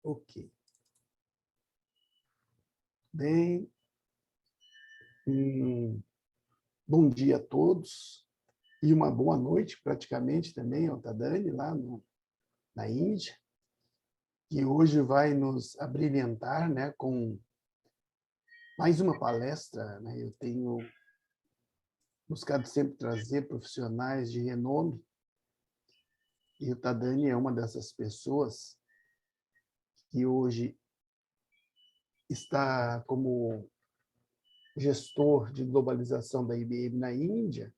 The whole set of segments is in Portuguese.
Ok. Bem, bom dia a todos e uma boa noite, praticamente, também ao Tadani, lá na Índia, que hoje vai nos abrilhantar, né, com mais uma palestra. Né? Eu tenho buscado sempre trazer profissionais de renome, e o Tadani é uma dessas pessoas que hoje está como gestor de globalização da IBM na Índia,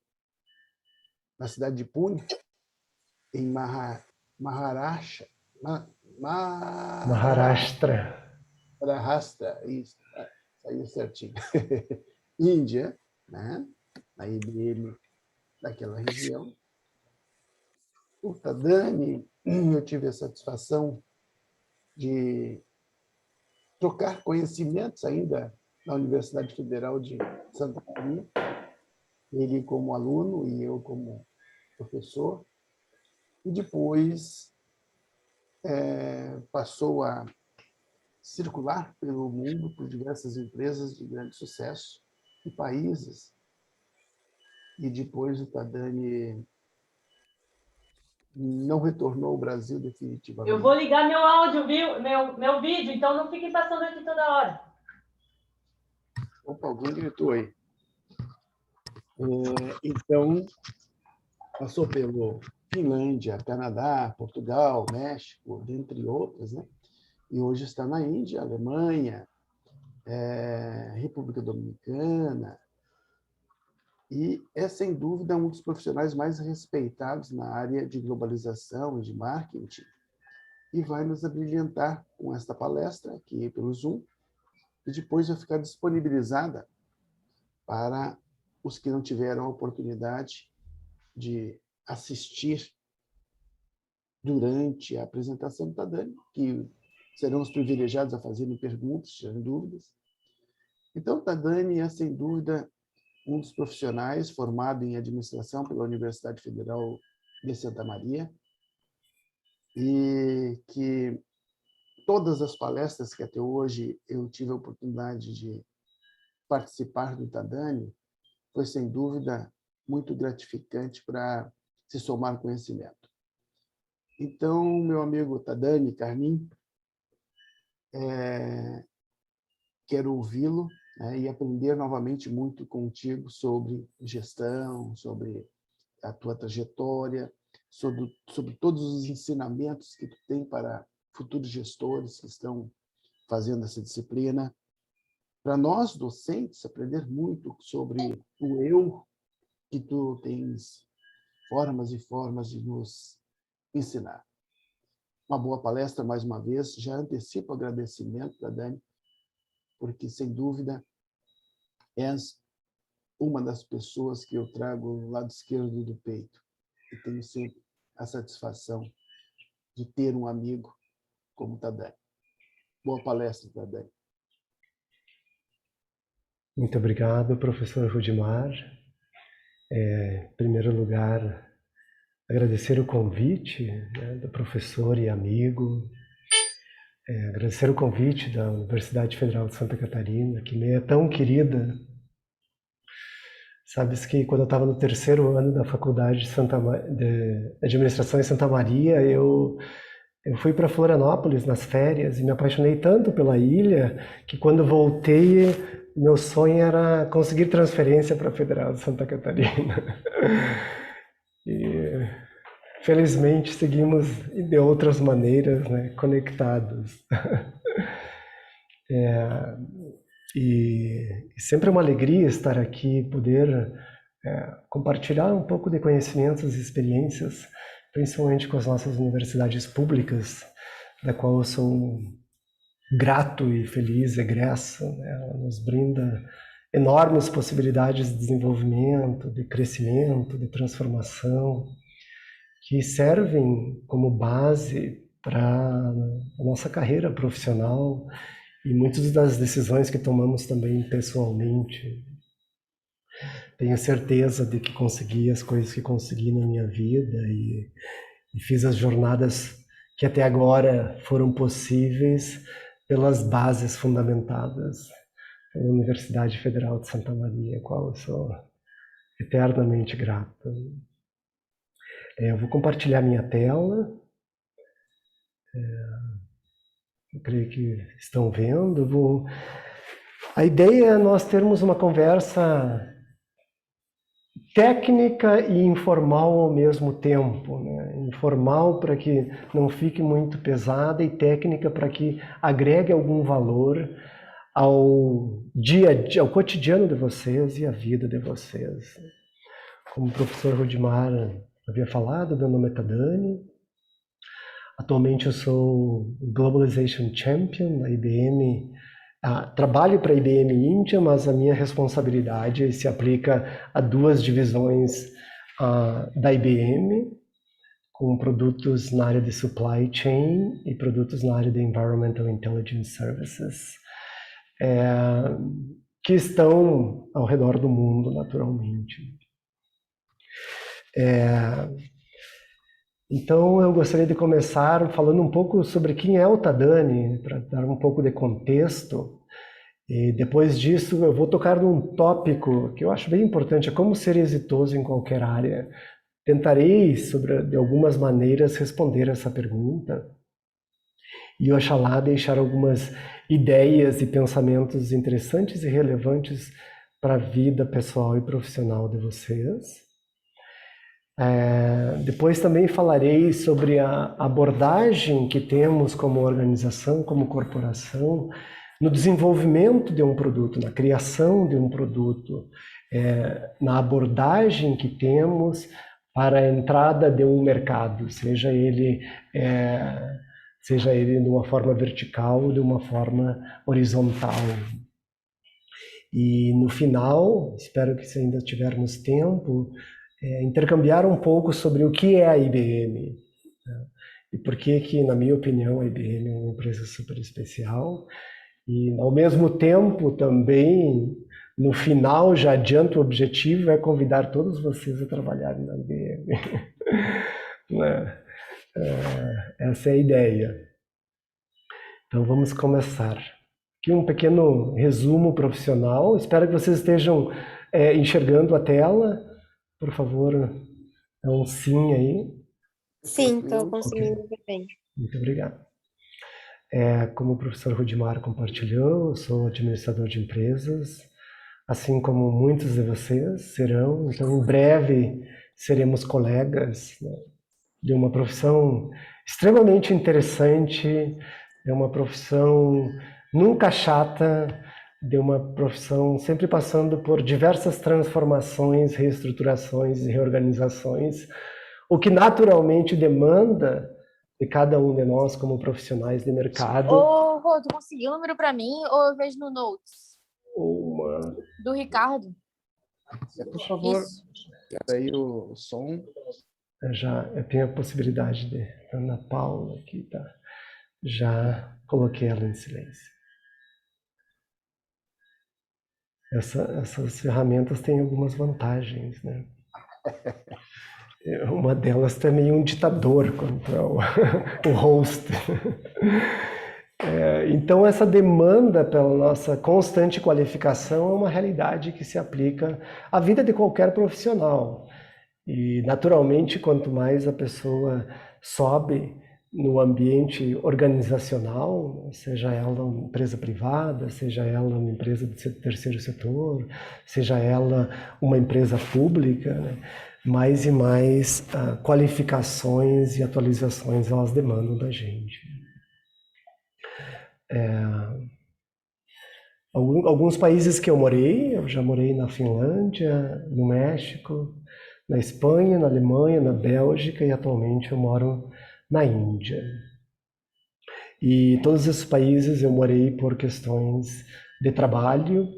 na cidade de Pune, em Maharashtra. Maharashtra. Maharashtra, isso, saiu certinho. Índia, né? Na IBM daquela região. O Tadani, eu tive a satisfação de trocar conhecimentos ainda na Universidade Federal de Santa Maria, ele como aluno e eu como professor, e depois passou a circular pelo mundo por diversas empresas de grande sucesso e países. E depois o Tadani não retornou ao Brasil definitivamente. Eu vou ligar meu áudio, viu? Meu vídeo, então não fiquem passando aqui toda hora. Opa, alguém gritou aí. Então, passou pelo Finlândia, Canadá, Portugal, México, dentre outras, né? E hoje está na Índia, Alemanha, República Dominicana, e é, sem dúvida, um dos profissionais mais respeitados na área de globalização e de marketing, e vai nos abrilhantar com esta palestra aqui pelo Zoom, e depois vai ficar disponibilizada para os que não tiveram a oportunidade de assistir durante a apresentação do Tadani, que serão os privilegiados a fazerem perguntas, tirarem dúvidas. Então, o Tadani é, sem dúvida, um dos profissionais formado em administração pela Universidade Federal de Santa Maria, e que todas as palestras que até hoje eu tive a oportunidade de participar do Tadani foi, sem dúvida, muito gratificante para se somar conhecimento. Então, meu amigo Tadani Carnim, quero ouvi-lo, né, e aprender novamente muito contigo sobre gestão, sobre a tua trajetória, sobre todos os ensinamentos que tu tem para futuros gestores que estão fazendo essa disciplina. Para nós, docentes, aprender muito sobre o eu, que tu tens formas e formas de nos ensinar. Uma boa palestra, mais uma vez. Já antecipo o agradecimento da Dani, porque, sem dúvida, és uma das pessoas que eu trago no lado esquerdo do peito, e tenho sempre a satisfação de ter um amigo como Tadani. Boa palestra, Tadani. Muito obrigado, professor Rudimar. Em primeiro lugar, agradecer o convite, né, do professor e amigo, agradecer o convite da Universidade Federal de Santa Catarina, que me é tão querida. Sabes que quando eu estava no terceiro ano da faculdade de administração em Santa Maria, eu fui para Florianópolis nas férias e me apaixonei tanto pela ilha que, quando voltei, meu sonho era conseguir transferência para a Federal de Santa Catarina. E felizmente seguimos de outras maneiras, né, conectados. E sempre é uma alegria estar aqui, poder compartilhar um pouco de conhecimentos e experiências, principalmente com as nossas universidades públicas, da qual eu sou grato e feliz egresso, né? Ela nos brinda enormes possibilidades de desenvolvimento, de crescimento, de transformação, que servem como base para a nossa carreira profissional e muitas das decisões que tomamos também pessoalmente. Tenho certeza de que consegui as coisas que consegui na minha vida e fiz as jornadas que até agora foram possíveis pelas bases fundamentadas pela Universidade Federal de Santa Maria, a qual eu sou eternamente grato. Eu vou compartilhar minha tela. Eu creio que estão vendo. A ideia é nós termos uma conversa técnica e informal ao mesmo tempo, né? Informal para que não fique muito pesada e técnica para que agregue algum valor ao dia a dia, ao cotidiano de vocês e à vida de vocês. Como o professor Rudimar havia falado, meu nome é Tadani. Atualmente eu sou Globalization Champion da IBM. Trabalho para a IBM Índia, mas a minha responsabilidade se aplica a duas divisões da IBM, com produtos na área de supply chain e produtos na área de Environmental Intelligence Services, que estão ao redor do mundo, naturalmente. Então, eu gostaria de começar falando um pouco sobre quem é o Tadani, para dar um pouco de contexto. E depois disso, eu vou tocar num tópico que eu acho bem importante, é como ser exitoso em qualquer área. Tentarei, de algumas maneiras, responder essa pergunta. E oxalá deixar algumas ideias e pensamentos interessantes e relevantes para a vida pessoal e profissional de vocês. Depois também falarei sobre a abordagem que temos como organização, como corporação, no desenvolvimento de um produto, na criação de um produto, na abordagem que temos para a entrada de um mercado, seja ele de uma forma vertical ou de uma forma horizontal. E no final, espero que se ainda tivermos tempo, intercambiar um pouco sobre o que é a IBM, né? E por que, na minha opinião, a IBM é uma empresa super especial. E, ao mesmo tempo, também, no final, já adianto o objetivo, é convidar todos vocês a trabalharem na IBM. Essa é a ideia. Então, vamos começar. Aqui um pequeno resumo profissional. Espero que vocês estejam enxergando a tela. Por favor, dá um sim aí. Sim, estou conseguindo ver bem. Muito obrigado. Como o professor Rudimar compartilhou, eu sou administrador de empresas, assim como muitos de vocês serão. Então, em breve, seremos colegas, né, de uma profissão extremamente interessante, de uma profissão nunca chata, de uma profissão sempre passando por diversas transformações, reestruturações e reorganizações, o que naturalmente demanda de cada um de nós como profissionais de mercado. Ô, Rô, tu conseguiu o número para mim ou eu vejo no Notes? Do Ricardo? Por favor, Isso. aí o som. Eu tenho a possibilidade de... Ana Paula aqui, tá? Já coloquei ela em silêncio. Essas ferramentas têm algumas vantagens, né? Uma delas também um ditador contra o host. Então, essa demanda pela nossa constante qualificação é uma realidade que se aplica à vida de qualquer profissional. E, naturalmente, quanto mais a pessoa sobe no ambiente organizacional, seja ela uma empresa privada, seja ela uma empresa do terceiro setor, seja ela uma empresa pública, né? Mais e mais qualificações e atualizações elas demandam da gente. Alguns países que eu já morei na Finlândia, no México, na Espanha, na Alemanha, na Bélgica e atualmente eu moro na Índia. E todos esses países eu morei por questões de trabalho,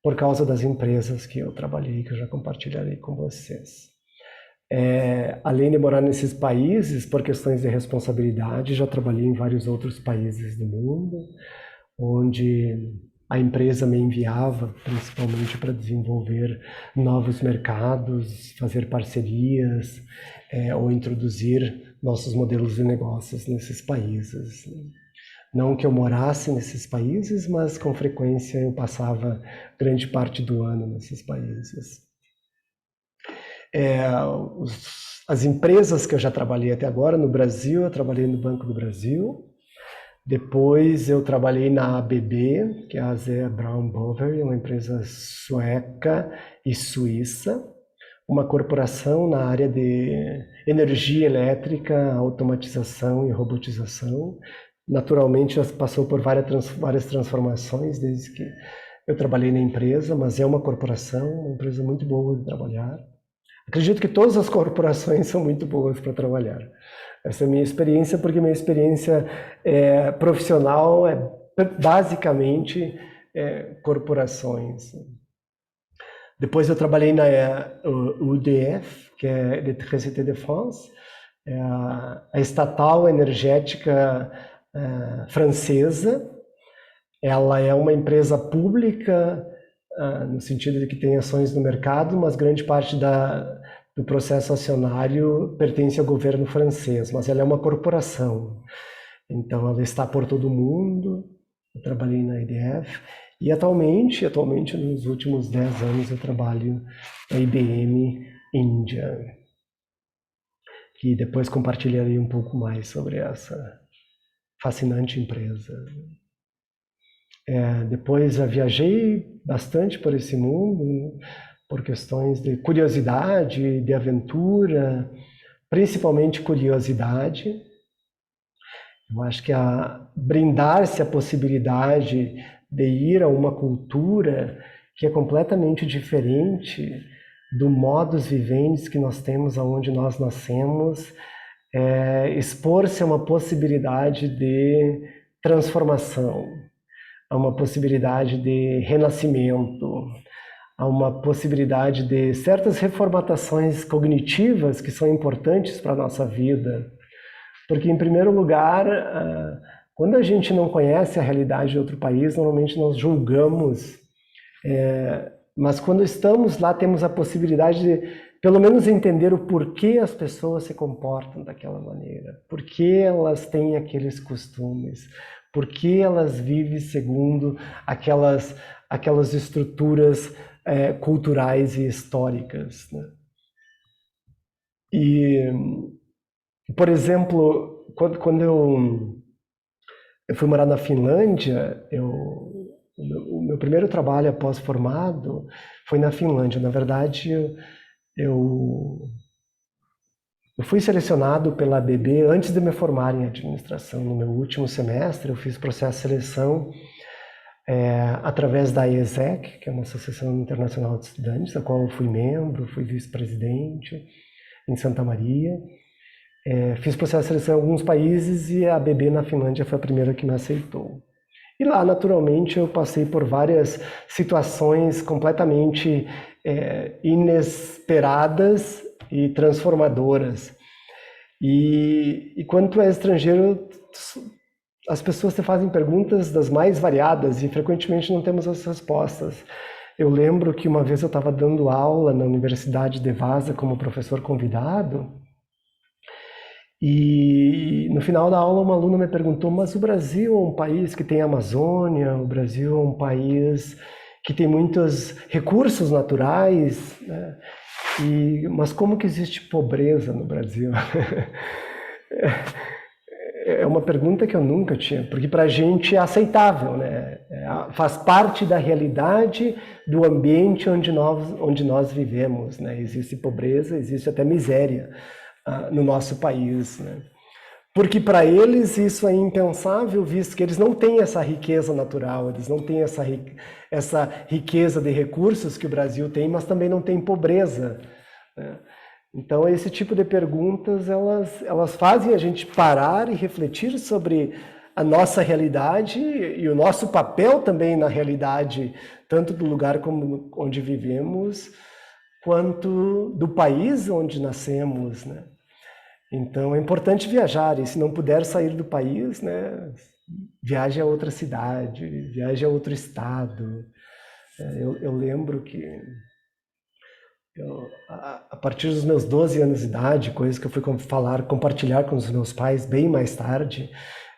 por causa das empresas que eu trabalhei, que eu já compartilharei com vocês. Além de morar nesses países, por questões de responsabilidade, já trabalhei em vários outros países do mundo, onde a empresa me enviava principalmente para desenvolver novos mercados, fazer parcerias ou introduzir nossos modelos de negócios nesses países. Não que eu morasse nesses países, mas com frequência eu passava grande parte do ano nesses países. As empresas que eu já trabalhei até agora no Brasil, eu trabalhei no Banco do Brasil. Depois eu trabalhei na ABB, que é a AZ Brown Boveri, uma empresa sueca e suíça, uma corporação na área de energia elétrica, automatização e robotização. Naturalmente, já passou por várias transformações desde que eu trabalhei na empresa, mas é uma corporação, uma empresa muito boa de trabalhar. Acredito que todas as corporações são muito boas para trabalhar. Essa é a minha experiência, porque minha experiência profissional é basicamente corporações. Depois eu trabalhei na UDF, que é Electricité de France, a estatal energética francesa. Ela é uma empresa pública, no sentido de que tem ações no mercado, mas grande parte do processo acionário pertence ao governo francês, mas ela é uma corporação. Então ela está por todo o mundo. Eu trabalhei na EDF e atualmente nos últimos 10 anos eu trabalho na IBM Índia, que depois compartilharei um pouco mais sobre essa fascinante empresa. Depois eu viajei bastante por esse mundo, por questões de curiosidade, de aventura, principalmente curiosidade. Eu acho que brindar-se a possibilidade de ir a uma cultura que é completamente diferente do modus vivendi que nós temos aonde nós nascemos, expor-se a uma possibilidade de transformação, a uma possibilidade de renascimento, a uma possibilidade de certas reformatações cognitivas que são importantes para a nossa vida. Porque, em primeiro lugar, quando a gente não conhece a realidade de outro país, normalmente nós julgamos, mas quando estamos lá temos a possibilidade de, pelo menos, entender o porquê as pessoas se comportam daquela maneira, por que elas têm aqueles costumes, por que elas vivem segundo aquelas estruturas culturais e históricas, né? E, por exemplo, quando eu fui morar na Finlândia, o meu primeiro trabalho após formado foi na Finlândia. Na verdade, eu fui selecionado pela ABB antes de me formar em administração. No meu último semestre, eu fiz processo de seleção através da IESEC, que é uma associação internacional de estudantes, da qual eu fui membro, fui vice-presidente em Santa Maria. Fiz processo de seleção em alguns países e a ABB na Finlândia foi a primeira que me aceitou. E lá, naturalmente, eu passei por várias situações completamente inesperadas e transformadoras. E quando tu é estrangeiro, as pessoas te fazem perguntas das mais variadas e frequentemente não temos as respostas. Eu lembro que uma vez eu estava dando aula na Universidade de Vaasa como professor convidado e no final da aula uma aluna me perguntou: mas o Brasil é um país que tem Amazônia, o Brasil é um país que tem muitos recursos naturais, né? Mas como que existe pobreza no Brasil? É uma pergunta que eu nunca tinha, porque para a gente é aceitável, né? Faz parte da realidade do ambiente onde nós vivemos, né? Existe pobreza, existe até miséria no nosso país, né? Porque para eles isso é impensável, visto que eles não têm essa riqueza natural, eles não têm essa riqueza de recursos que o Brasil tem, mas também não tem pobreza, né? Então, esse tipo de perguntas, elas fazem a gente parar e refletir sobre a nossa realidade e o nosso papel também na realidade, tanto do lugar onde vivemos, quanto do país onde nascemos, né? Então, é importante viajar, e se não puder sair do país, né, viaje a outra cidade, viaje a outro estado. Eu lembro que A partir dos meus 12 anos de idade, coisas que eu fui compartilhar com os meus pais bem mais tarde,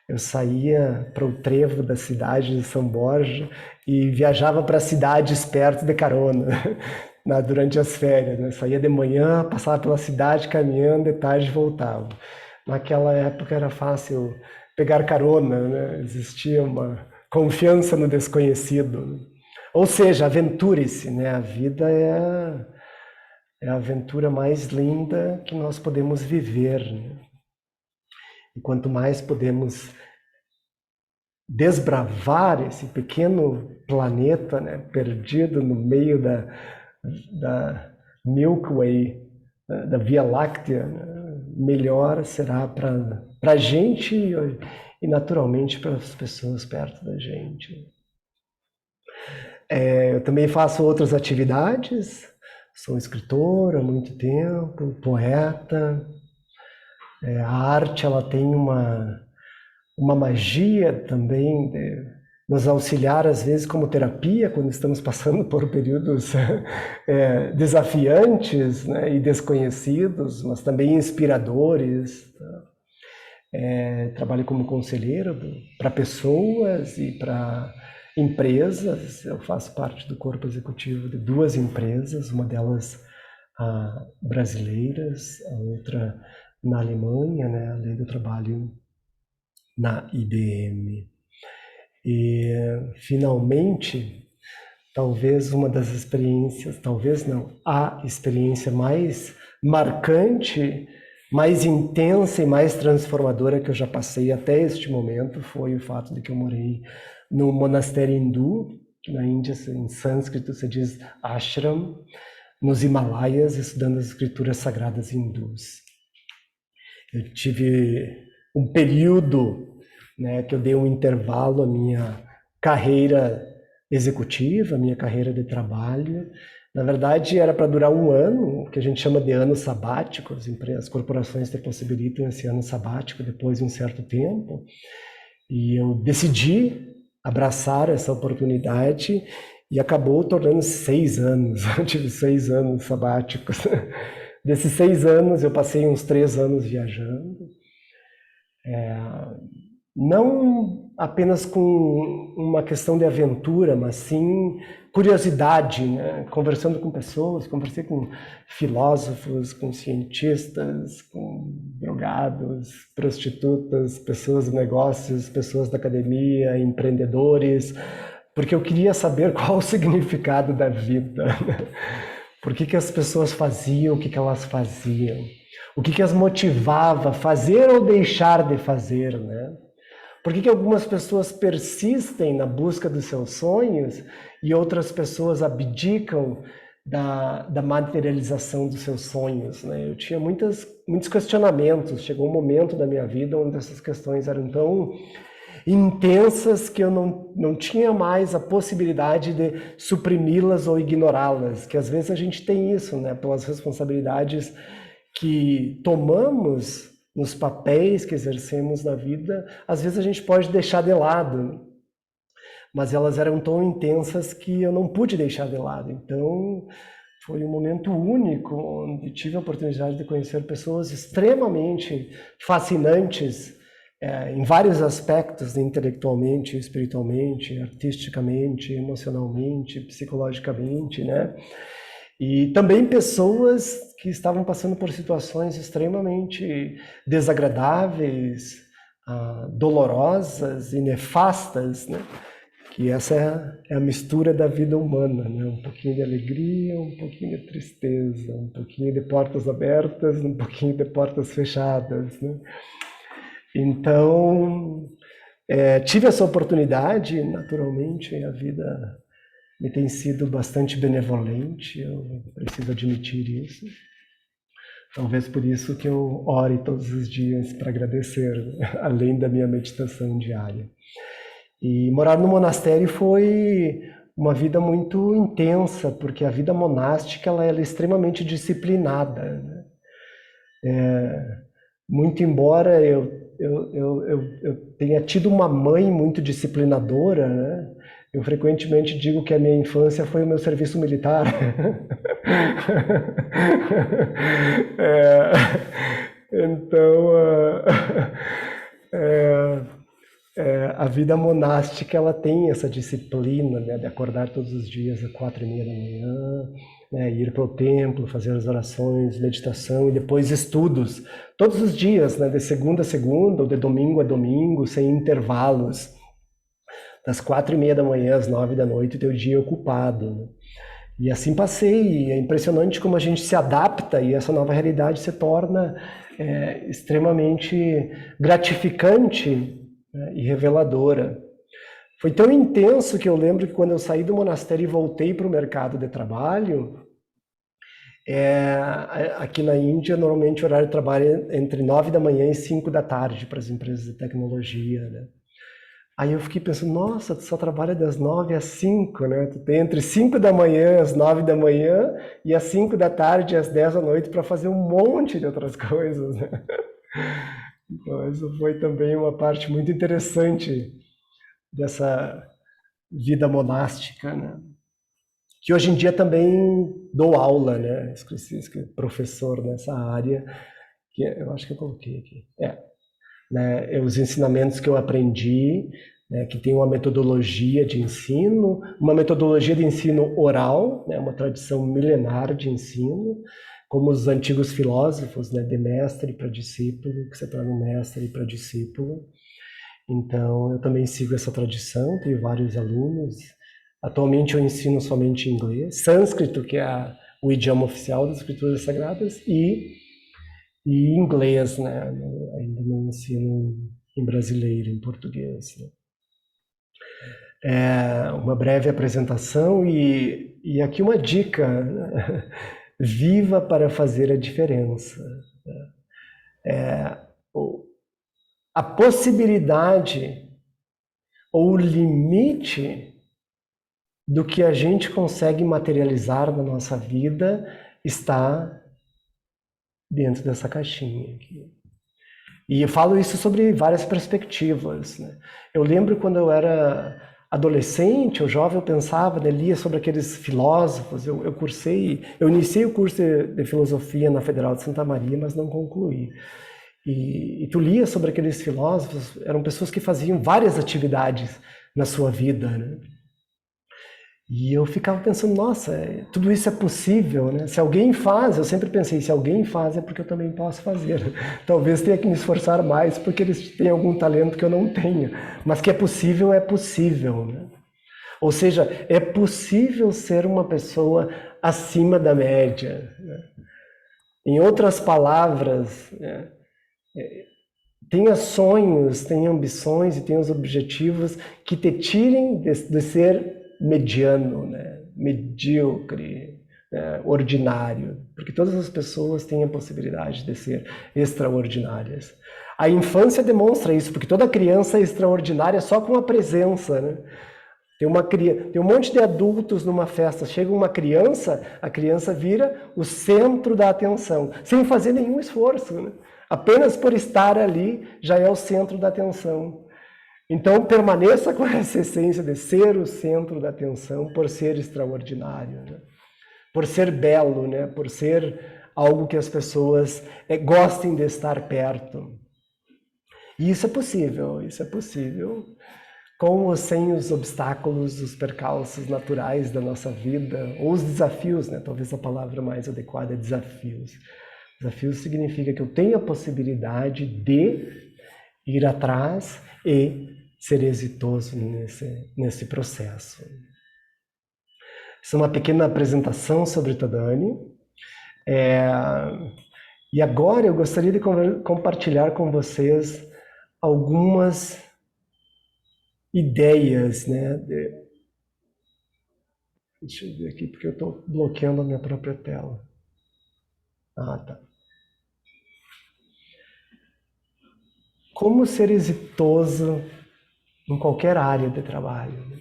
eu saía para o trevo da cidade de São Borja e viajava para cidades perto de carona durante as férias, né? Saía de manhã, passava pela cidade caminhando, de tarde voltava. Naquela época era fácil pegar carona, né? Existia uma confiança no desconhecido. Ou seja, aventure-se, né? A vida é a aventura mais linda que nós podemos viver, né? E quanto mais podemos desbravar esse pequeno planeta, né, perdido no meio da Milky Way, da Via Láctea, né, melhor será para a gente e naturalmente para as pessoas perto da gente. Eu também faço outras atividades, sou escritor há muito tempo, poeta. A arte ela tem uma magia também de nos auxiliar, às vezes, como terapia, quando estamos passando por períodos desafiantes, né, e desconhecidos, mas também inspiradores. Trabalho como conselheiro para pessoas e para empresas. Eu faço parte do corpo executivo de 2 empresas, uma delas brasileiras, a outra na Alemanha, né, além do trabalho na IBM. E, finalmente, talvez uma das experiências, talvez não, a experiência mais marcante, mais intensa e mais transformadora que eu já passei até este momento foi o fato de que eu morei no monastério hindu, que na Índia, em sânscrito, se diz ashram, nos Himalaias, estudando as escrituras sagradas hindus. Eu tive um período, né, que eu dei um intervalo à minha carreira executiva, à minha carreira de trabalho. Na verdade, era para durar 1 ano, o que a gente chama de ano sabático. As corporações te possibilitam esse ano sabático depois de um certo tempo. E eu decidi abraçar essa oportunidade e acabou tornando 6 anos. Eu tive 6 anos sabáticos. Desses 6 anos, eu passei uns 3 anos viajando. Não apenas com uma questão de aventura, mas sim curiosidade, né? Conversando com pessoas, conversei com filósofos, com cientistas, com drogados, prostitutas, pessoas de negócios, pessoas da academia, empreendedores, porque eu queria saber qual o significado da vida, né? Por que as pessoas faziam o que elas faziam, o que as motivava a fazer ou deixar de fazer, né? Por que algumas pessoas persistem na busca dos seus sonhos e outras pessoas abdicam da materialização dos seus sonhos, né? Eu tinha muitos questionamentos. Chegou um momento da minha vida onde essas questões eram tão intensas que eu não tinha mais a possibilidade de suprimi-las ou ignorá-las, que às vezes a gente tem isso, né? Pelas responsabilidades que tomamos nos papéis que exercemos na vida, às vezes a gente pode deixar de lado, mas elas eram tão intensas que eu não pude deixar de lado. Então, foi um momento único, onde tive a oportunidade de conhecer pessoas extremamente fascinantes, em vários aspectos, intelectualmente, espiritualmente, artisticamente, emocionalmente, psicologicamente, né? E também pessoas que estavam passando por situações extremamente desagradáveis, dolorosas e nefastas, né? Que essa é a mistura da vida humana, né? Um pouquinho de alegria, um pouquinho de tristeza, um pouquinho de portas abertas, um pouquinho de portas fechadas, né? Então, tive essa oportunidade, naturalmente, a vida me tem sido bastante benevolente, eu preciso admitir isso. Talvez por isso que eu ore todos os dias para agradecer, além da minha meditação diária. E morar no monastério foi uma vida muito intensa, porque a vida monástica ela é extremamente disciplinada, né? Muito embora eu tenha tido uma mãe muito disciplinadora, né? Eu frequentemente digo que a minha infância foi o meu serviço militar. Então, a vida monástica ela tem essa disciplina, né, de acordar todos os dias às 4h30 da manhã, né, ir para o templo, fazer as orações, meditação e depois estudos. Todos os dias, né, de segunda a segunda ou de domingo a domingo, sem intervalos. Das 4h30 da manhã às 9 da noite, teu dia ocupado. Né? E assim passei. É impressionante como a gente se adapta e essa nova realidade se torna extremamente gratificante, né, e reveladora. Foi tão intenso que eu lembro que quando eu saí do monastério e voltei para o mercado de trabalho, aqui na Índia, normalmente o horário de trabalho é entre 9 da manhã e 5 da tarde para as empresas de tecnologia, né? Aí eu fiquei pensando, nossa, tu só trabalha das 9 às 5, né? Tu tem entre 5 da manhã às 9 da manhã e às 5 da tarde às 10 da noite para fazer um monte de outras coisas, né? Então, isso foi também uma parte muito interessante dessa vida monástica, né? Que hoje em dia também dou aula, né? Esqueci, professor nessa área, que eu acho que eu coloquei aqui. Né, os ensinamentos que eu aprendi, né, que tem uma metodologia de ensino oral, né, uma tradição milenar de ensino, como os antigos filósofos, né, de mestre para discípulo, que se torna um mestre para discípulo. Então, eu também sigo essa tradição, tenho vários alunos. Atualmente eu ensino somente inglês, sânscrito, que é o idioma oficial das escrituras sagradas, e inglês, né? Ainda não ensino em brasileiro, em português. Né? Uma breve apresentação e aqui uma dica, né? Viva para fazer a diferença. A possibilidade ou o limite do que a gente consegue materializar na nossa vida está dentro dessa caixinha aqui. E eu falo isso sobre várias perspectivas, né? Eu lembro quando eu era adolescente ou jovem, eu pensava, né, lia sobre aqueles filósofos, eu iniciei o curso de filosofia na Federal de Santa Maria, mas não concluí. E tu lia sobre aqueles filósofos, eram pessoas que faziam várias atividades na sua vida, né? E eu ficava pensando, nossa, tudo isso é possível, né? Se alguém faz, eu sempre pensei, se alguém faz é porque eu também posso fazer. Talvez tenha que me esforçar mais porque eles têm algum talento que eu não tenho. Mas que é possível, né? Ou seja, é possível ser uma pessoa acima da média. Né? Em outras palavras, né? Tenha sonhos, tenha ambições e tenha os objetivos que te tirem de ser mediano, né? Medíocre, né? Ordinário, porque todas as pessoas têm a possibilidade de ser extraordinárias. A infância demonstra isso, porque toda criança é extraordinária só com a presença, né? Tem um monte de adultos numa festa, chega uma criança, a criança vira o centro da atenção, sem fazer nenhum esforço, né? Apenas por estar ali já é o centro da atenção. Então, permaneça com essa essência de ser o centro da atenção, por ser extraordinário, né? Por ser belo, né? Por ser algo que as pessoas gostem de estar perto. E isso é possível, com ou sem os obstáculos, os percalços naturais da nossa vida, ou os desafios, né? Talvez a palavra mais adequada é desafios. Desafio significa que eu tenho a possibilidade de ir atrás e ser exitoso nesse processo. Essa é uma pequena apresentação sobre Tadani. E agora eu gostaria de compartilhar com vocês algumas ideias, né? Deixa eu ver aqui, porque eu estou bloqueando a minha própria tela. Tá. Como ser exitoso em qualquer área de trabalho, né?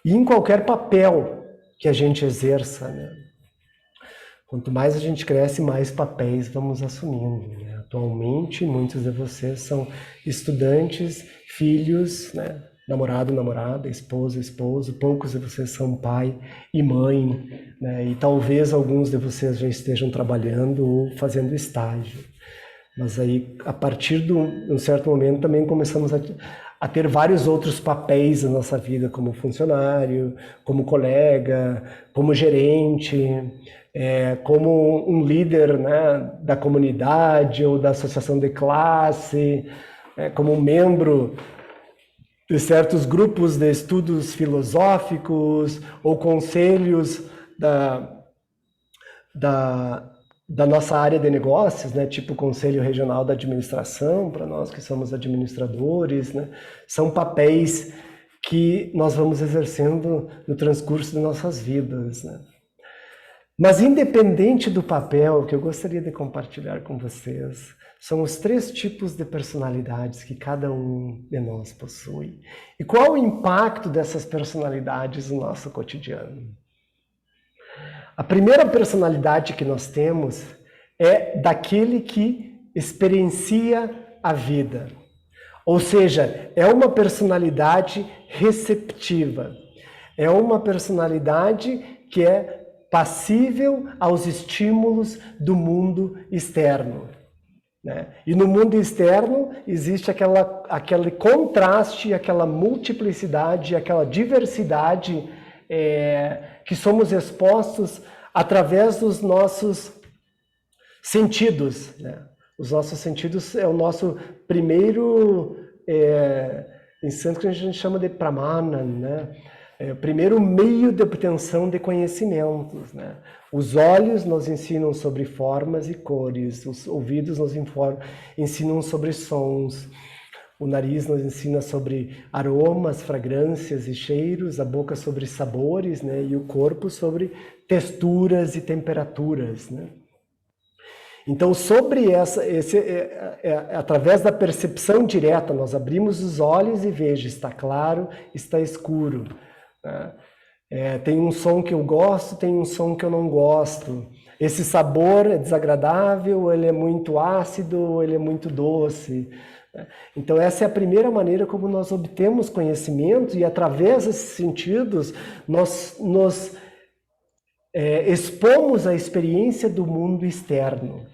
E em qualquer papel que a gente exerça, né? Quanto mais a gente cresce, mais papéis vamos assumindo, né? Atualmente, muitos de vocês são estudantes, filhos, né, namorado, namorada, esposa, esposo. Poucos de vocês são pai e mãe, né? E talvez alguns de vocês já estejam trabalhando ou fazendo estágio. Mas aí, a partir de um certo momento, também começamos a ter vários outros papéis na nossa vida, como funcionário, como colega, como gerente, como um líder, né, da comunidade ou da associação de classe, como um membro de certos grupos de estudos filosóficos ou conselhos da nossa área de negócios, né? Tipo o Conselho Regional da Administração, para nós que somos administradores, né? São papéis que nós vamos exercendo no transcurso de nossas vidas, né? Mas independente do papel que eu gostaria de compartilhar com vocês, são os 3 tipos de personalidades que cada um de nós possui. E qual o impacto dessas personalidades no nosso cotidiano? A primeira personalidade que nós temos é daquele que experiencia a vida. Ou seja, é uma personalidade receptiva. É uma personalidade que é passível aos estímulos do mundo externo, né? E no mundo externo existe aquele contraste, aquela multiplicidade, aquela diversidade que somos expostos através dos nossos sentidos, né? Os nossos sentidos é o nosso primeiro, em sânscrito a gente chama de pramana, né? O primeiro meio de obtenção de conhecimentos, né? Os olhos nos ensinam sobre formas e cores, os ouvidos nos ensinam sobre sons, o nariz nos ensina sobre aromas, fragrâncias e cheiros, a boca sobre sabores, né? E o corpo sobre texturas e temperaturas, né? Então, sobre através da percepção direta, nós abrimos os olhos e veja, está claro, está escuro, né? Tem um som que eu gosto, tem um som que eu não gosto. Esse sabor é desagradável, ele é muito ácido, ele é muito doce. Então essa é a primeira maneira como nós obtemos conhecimento e através desses sentidos nós nos expomos a experiência do mundo externo.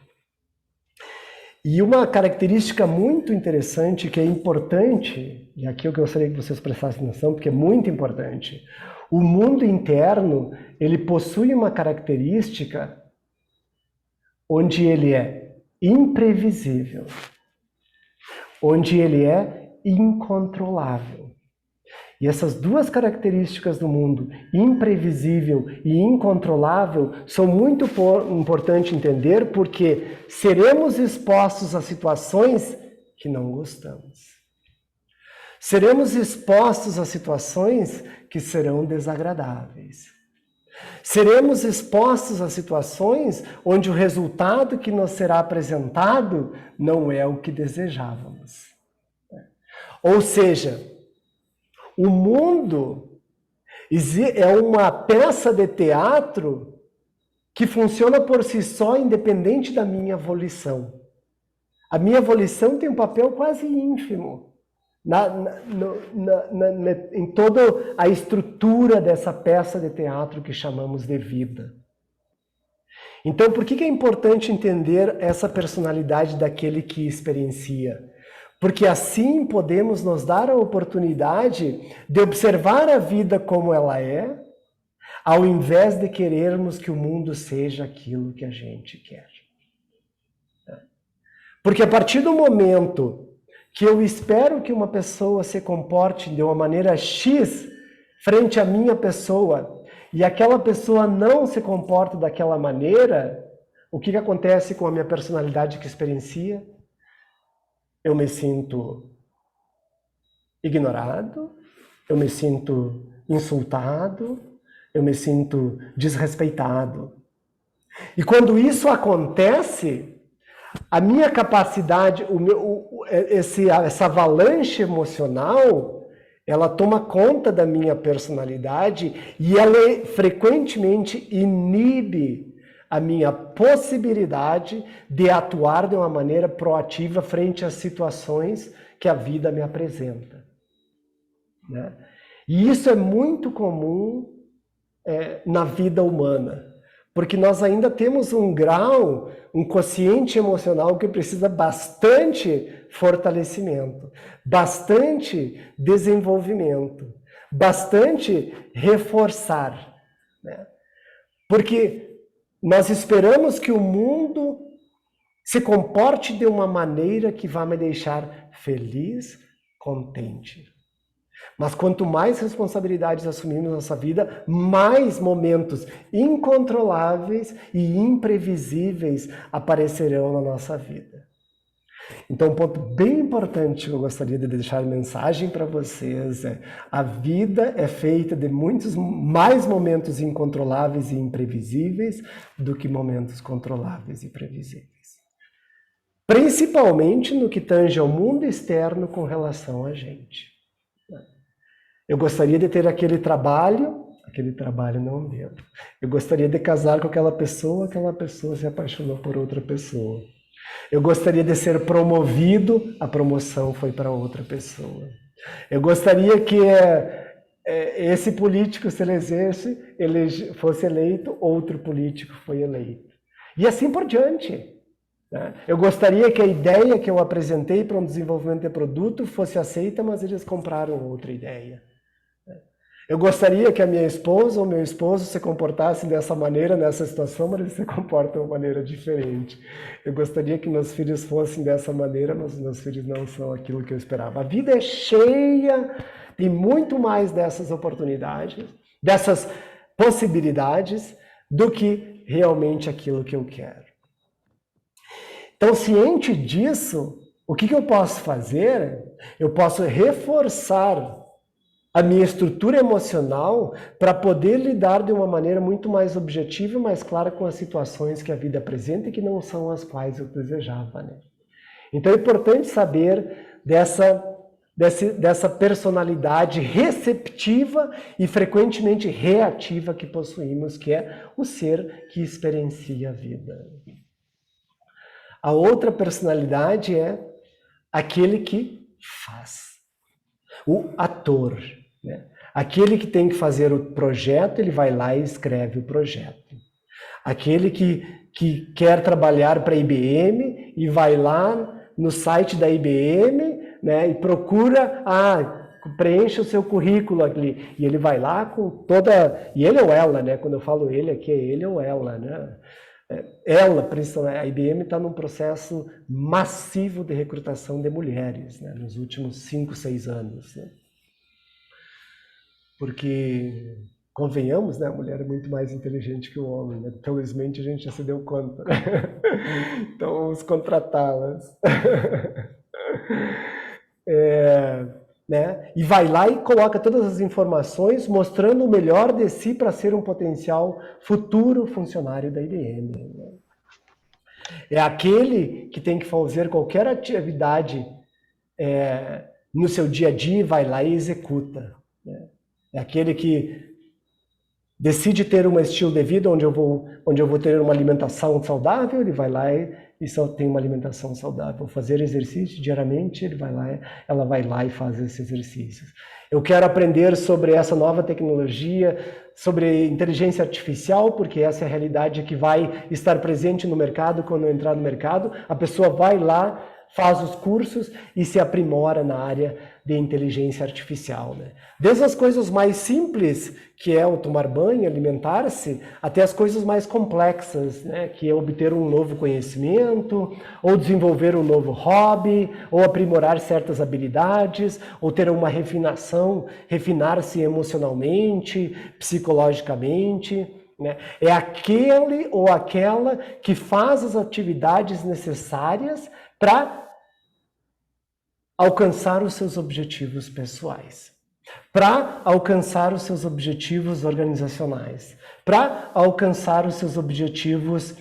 E uma característica muito interessante que é importante, e aqui eu gostaria que vocês prestassem atenção porque é muito importante, o mundo interno ele possui uma característica onde ele é imprevisível, onde ele é incontrolável. E essas 2 características do mundo, imprevisível e incontrolável, são muito importantes entender porque seremos expostos a situações que não gostamos. Seremos expostos a situações que serão desagradáveis. Seremos expostos a situações onde o resultado que nos será apresentado não é o que desejávamos. Ou seja, o mundo é uma peça de teatro que funciona por si só, independente da minha volição. A minha volição tem um papel quase ínfimo em toda a estrutura dessa peça de teatro que chamamos de vida. Então, por que é importante entender essa personalidade daquele que experiencia? Porque assim podemos nos dar a oportunidade de observar a vida como ela é, ao invés de querermos que o mundo seja aquilo que a gente quer. Porque a partir do momento que eu espero que uma pessoa se comporte de uma maneira X frente à minha pessoa e aquela pessoa não se comporta daquela maneira, o que acontece com a minha personalidade que experiencia? Eu me sinto ignorado, eu me sinto insultado, eu me sinto desrespeitado. E quando isso acontece, a minha capacidade, essa avalanche emocional, ela toma conta da minha personalidade e ela frequentemente inibe a minha possibilidade de atuar de uma maneira proativa frente às situações que a vida me apresenta. né? E isso é muito comum na vida humana, porque nós ainda temos um grau, um quociente emocional que precisa bastante fortalecimento, bastante desenvolvimento, bastante reforçar, né? Porque nós esperamos que o mundo se comporte de uma maneira que vai me deixar feliz, contente. Mas quanto mais responsabilidades assumimos na nossa vida, mais momentos incontroláveis e imprevisíveis aparecerão na nossa vida. Então, um ponto bem importante que eu gostaria de deixar mensagem para vocês é: a vida é feita de muitos mais momentos incontroláveis e imprevisíveis do que momentos controláveis e previsíveis. Principalmente no que tange ao mundo externo com relação a gente. Eu gostaria de ter aquele trabalho não deu. Eu gostaria de casar com aquela pessoa se apaixonou por outra pessoa. Eu gostaria de ser promovido, a promoção foi para outra pessoa. Eu gostaria que esse político, se ele fosse eleito, outro político foi eleito. E assim por diante. Eu gostaria que a ideia que eu apresentei para um desenvolvimento de produto fosse aceita, mas eles compraram outra ideia. Eu gostaria que a minha esposa ou meu esposo se comportasse dessa maneira, nessa situação, mas eles se comportam de uma maneira diferente. Eu gostaria que meus filhos fossem dessa maneira, mas meus filhos não são aquilo que eu esperava. A vida é cheia de muito mais dessas oportunidades, dessas possibilidades, do que realmente aquilo que eu quero. Então, ciente disso, o que eu posso fazer? Eu posso reforçar a minha estrutura emocional para poder lidar de uma maneira muito mais objetiva e mais clara com as situações que a vida apresenta e que não são as quais eu desejava, né? Então é importante saber dessa personalidade receptiva e frequentemente reativa que possuímos, que é o ser que experiencia a vida. A outra personalidade é aquele que faz. O ator, né? Aquele que tem que fazer o projeto, ele vai lá e escreve o projeto. Aquele que quer trabalhar para a IBM e vai lá no site da IBM, né, e procura, preenche o seu currículo ali. E ele vai lá com toda... E ele ou ela, né? Quando eu falo ele aqui, é ele ou ela, né? Ela, principalmente, a IBM está num processo massivo de recrutação de mulheres, né, nos últimos 5, 6 anos. Né? Porque, convenhamos, né, a mulher é muito mais inteligente que o homem. Né? Felizmente a gente já se deu conta. Né? Então vamos contratá-las. Né? E vai lá e coloca todas as informações mostrando o melhor de si para ser um potencial futuro funcionário da IBM. Né? É aquele que tem que fazer qualquer atividade no seu dia a dia e vai lá e executa. Né? É aquele que decide ter um estilo de vida onde eu vou ter uma alimentação saudável, ele vai lá e só tem uma alimentação saudável. Fazer exercício diariamente, ela vai lá e faz esses exercícios. Eu quero aprender sobre essa nova tecnologia, sobre inteligência artificial, porque essa é a realidade que vai estar presente no mercado quando eu entrar no mercado. A pessoa vai lá, faz os cursos e se aprimora na área de inteligência artificial. Né? Desde as coisas mais simples, que é o tomar banho, alimentar-se, até as coisas mais complexas, né? Que é obter um novo conhecimento, ou desenvolver um novo hobby, ou aprimorar certas habilidades, ou ter uma refinação, refinar-se emocionalmente, psicologicamente. Né? É aquele ou aquela que faz as atividades necessárias para alcançar os seus objetivos pessoais, para alcançar os seus objetivos organizacionais, para alcançar os seus objetivos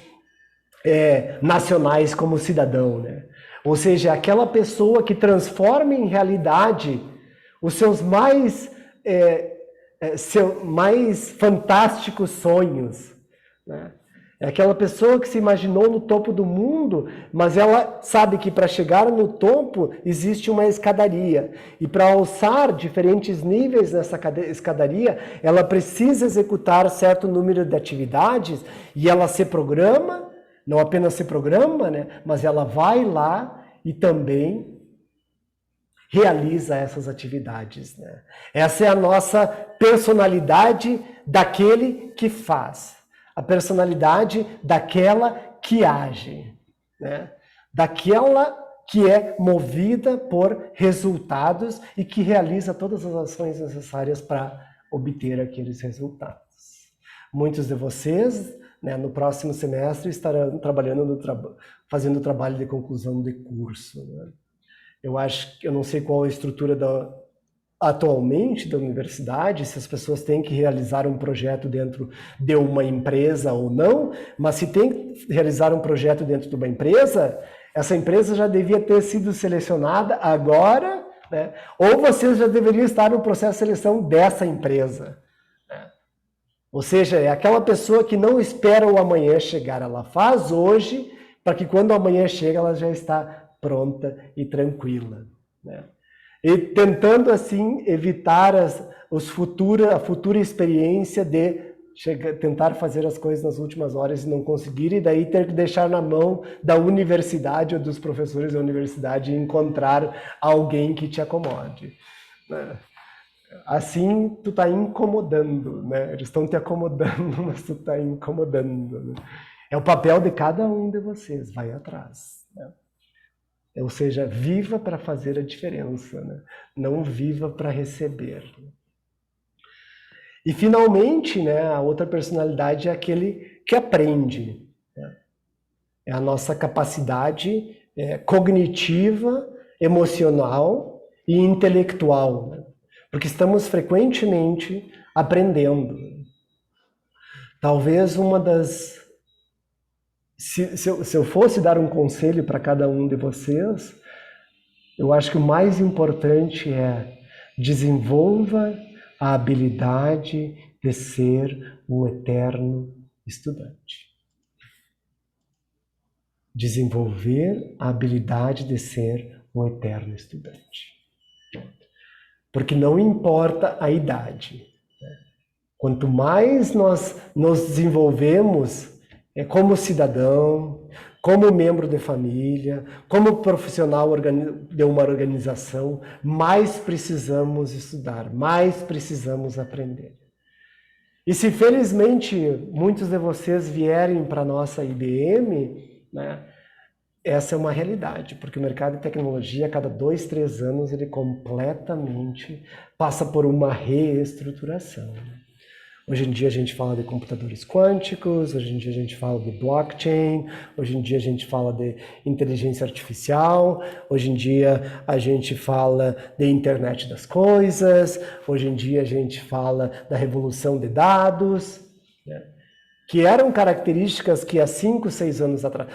nacionais como cidadão. Né? Ou seja, aquela pessoa que transforma em realidade os seus mais fantásticos sonhos. Né? É aquela pessoa que se imaginou no topo do mundo, mas ela sabe que para chegar no topo existe uma escadaria. E para alçar diferentes níveis nessa escadaria, ela precisa executar certo número de atividades e ela se programa, não apenas se programa, né, mas ela vai lá e também realiza essas atividades, né? Essa é a nossa personalidade daquele que faz. A personalidade daquela que age, né? Daquela que é movida por resultados e que realiza todas as ações necessárias para obter aqueles resultados. Muitos de vocês, né, no próximo semestre estarão trabalhando fazendo o trabalho de conclusão de curso, né? Eu não sei qual a estrutura atualmente da universidade, se as pessoas têm que realizar um projeto dentro de uma empresa ou não, mas se tem que realizar um projeto dentro de uma empresa, essa empresa já devia ter sido selecionada agora, né? Ou vocês já deveriam estar no processo de seleção dessa empresa, né? Ou seja, é aquela pessoa que não espera o amanhã chegar, ela faz hoje, para que quando o amanhã chega, ela já está pronta e tranquila, né? E tentando assim evitar a futura experiência de tentar fazer as coisas nas últimas horas e não conseguir, e daí ter que deixar na mão da universidade ou dos professores da universidade e encontrar alguém que te acomode, né? Assim tu está incomodando, né? Eles estão te acomodando, mas tu está incomodando, né? É o papel de cada um de vocês, vai atrás, né? Ou seja, viva para fazer a diferença, né? Não viva para receber. E finalmente, né, a outra personalidade é aquele que aprende, né? É a nossa capacidade cognitiva, emocional e intelectual, né? Porque estamos frequentemente aprendendo. Talvez uma das... Se eu fosse dar um conselho para cada um de vocês, eu acho que o mais importante é desenvolva a habilidade de ser o eterno estudante. Desenvolver a habilidade de ser o eterno estudante. Porque não importa a idade, né? Quanto mais nós nos desenvolvemos como cidadão, como membro de família, como profissional de uma organização, mais precisamos estudar, mais precisamos aprender. E se felizmente muitos de vocês vierem para a nossa IBM, né, essa é uma realidade, porque o mercado de tecnologia, a cada 2, 3 anos, ele completamente passa por uma reestruturação. Hoje em dia a gente fala de computadores quânticos, hoje em dia a gente fala de blockchain, hoje em dia a gente fala de inteligência artificial, hoje em dia a gente fala de internet das coisas, hoje em dia a gente fala da revolução de dados, né? Que eram características que há 5, 6 anos atrás,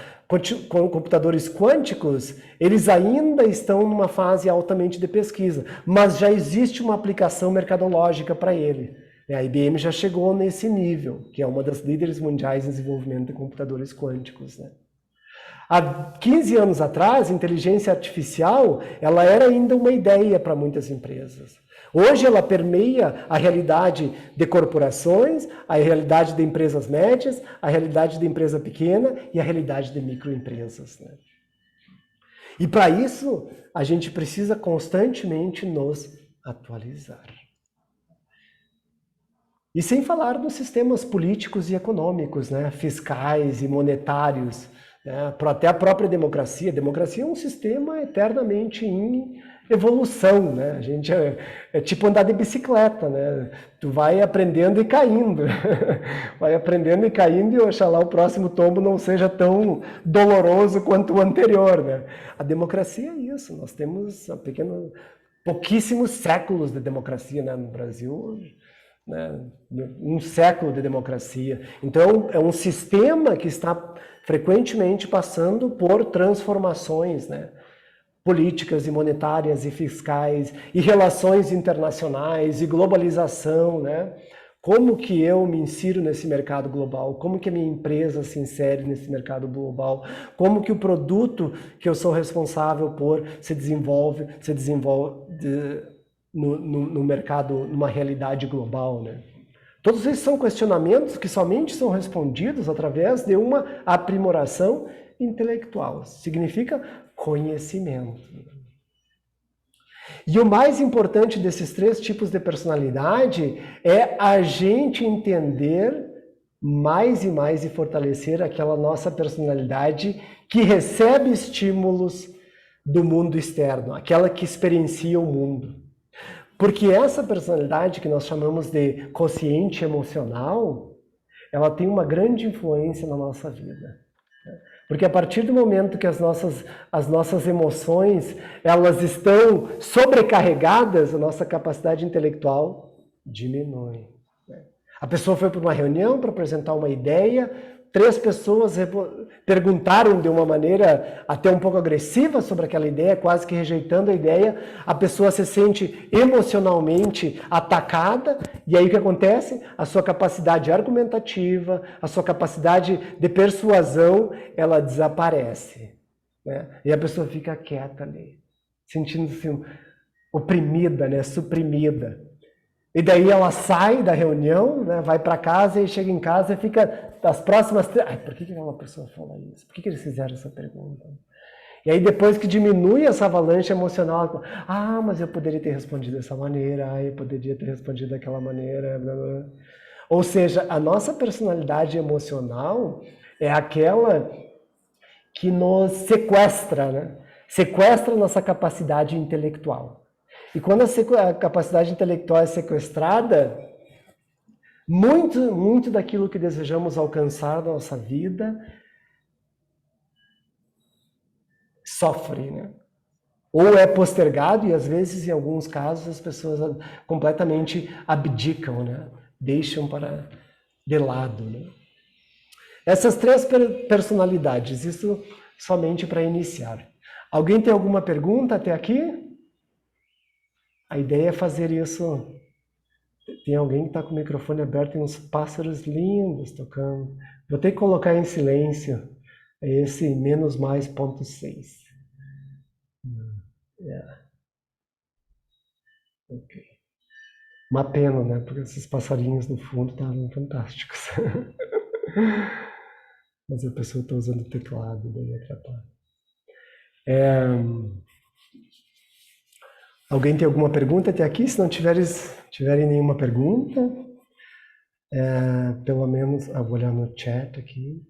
com computadores quânticos, eles ainda estão numa fase altamente de pesquisa, mas já existe uma aplicação mercadológica para ele. A IBM já chegou nesse nível, que é uma das líderes mundiais em desenvolvimento de computadores quânticos, né? Há 15 anos atrás, inteligência artificial, ela era ainda uma ideia para muitas empresas. Hoje ela permeia a realidade de corporações, a realidade de empresas médias, a realidade de empresa pequena e a realidade de microempresas, né? E para isso, a gente precisa constantemente nos atualizar. E sem falar dos sistemas políticos e econômicos, né, fiscais e monetários, né, até a própria democracia. A democracia é um sistema eternamente em evolução, né? A gente é tipo andar de bicicleta, né? Tu vai aprendendo e caindo, vai aprendendo e caindo, e oxalá o próximo tombo não seja tão doloroso quanto o anterior, né? A democracia é isso. Nós temos pouquíssimos séculos de democracia, né, no Brasil. Né, um século de democracia. Então, é um sistema que está frequentemente passando por transformações, né, políticas e monetárias e fiscais, e relações internacionais, e globalização, né, Como que eu me insiro nesse mercado global? Como que a minha empresa se insere nesse mercado global? Como que o produto que eu sou responsável por se desenvolve no mercado, numa realidade global, né? Todos esses são questionamentos que somente são respondidos através de uma aprimoração intelectual. Significa conhecimento. E o mais importante desses 3 tipos de personalidade é a gente entender mais e mais e fortalecer aquela nossa personalidade que recebe estímulos do mundo externo, aquela que experiencia o mundo. Porque essa personalidade que nós chamamos de consciente emocional, ela tem uma grande influência na nossa vida. Porque a partir do momento que as nossas emoções elas estão sobrecarregadas, a nossa capacidade intelectual diminui. A pessoa foi para uma reunião para apresentar uma ideia, 3 pessoas perguntaram de uma maneira até um pouco agressiva sobre aquela ideia, quase que rejeitando a ideia, a pessoa se sente emocionalmente atacada, e aí o que acontece? A sua capacidade argumentativa, a sua capacidade de persuasão, ela desaparece, né? E a pessoa fica quieta ali, sentindo-se oprimida, né? Suprimida. E daí ela sai da reunião, né, vai para casa e chega em casa e fica as próximas... por que aquela pessoa fala isso? Por que eles fizeram essa pergunta? E aí depois que diminui essa avalanche emocional, mas eu poderia ter respondido dessa maneira, eu poderia ter respondido daquela maneira. Blá, blá. Ou seja, a nossa personalidade emocional é aquela que nos sequestra, né? Sequestra a nossa capacidade intelectual. E quando a capacidade intelectual é sequestrada, muito daquilo que desejamos alcançar na nossa vida sofre, né? Ou é postergado, e às vezes, em alguns casos, as pessoas completamente abdicam, né? Deixam de lado, né? Essas 3 personalidades, isso somente para iniciar. Alguém tem alguma pergunta até aqui? A ideia é fazer isso. Tem alguém que está com o microfone aberto e uns pássaros lindos tocando. Vou ter que colocar em silêncio esse menos mais ponto 6. Okay. Uma pena, né? Porque esses passarinhos no fundo estavam fantásticos. Mas a pessoa está usando o teclado, daí atrapalha. Alguém tem alguma pergunta até aqui? Se não tiverem nenhuma pergunta, pelo menos... vou olhar no chat aqui.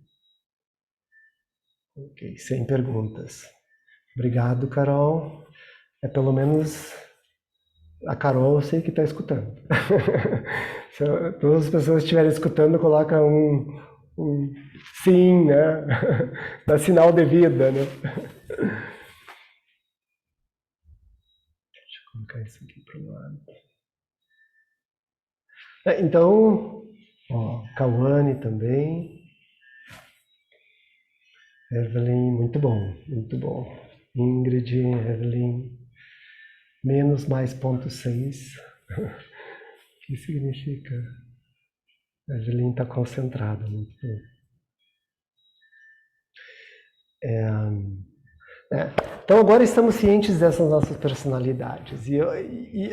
Ok, sem perguntas. Obrigado, Carol. Pelo menos a Carol eu sei que está escutando. Se todas as pessoas estiverem escutando, coloca um sim, né? Dá sinal de vida, né? Vou colocar isso aqui para o lado. Então, Cauane também. Evelyn, muito bom, muito bom. Ingrid, Evelyn, menos mais ponto 6. O que significa? Evelyn está concentrada, muito bom. Então agora estamos cientes dessas nossas personalidades e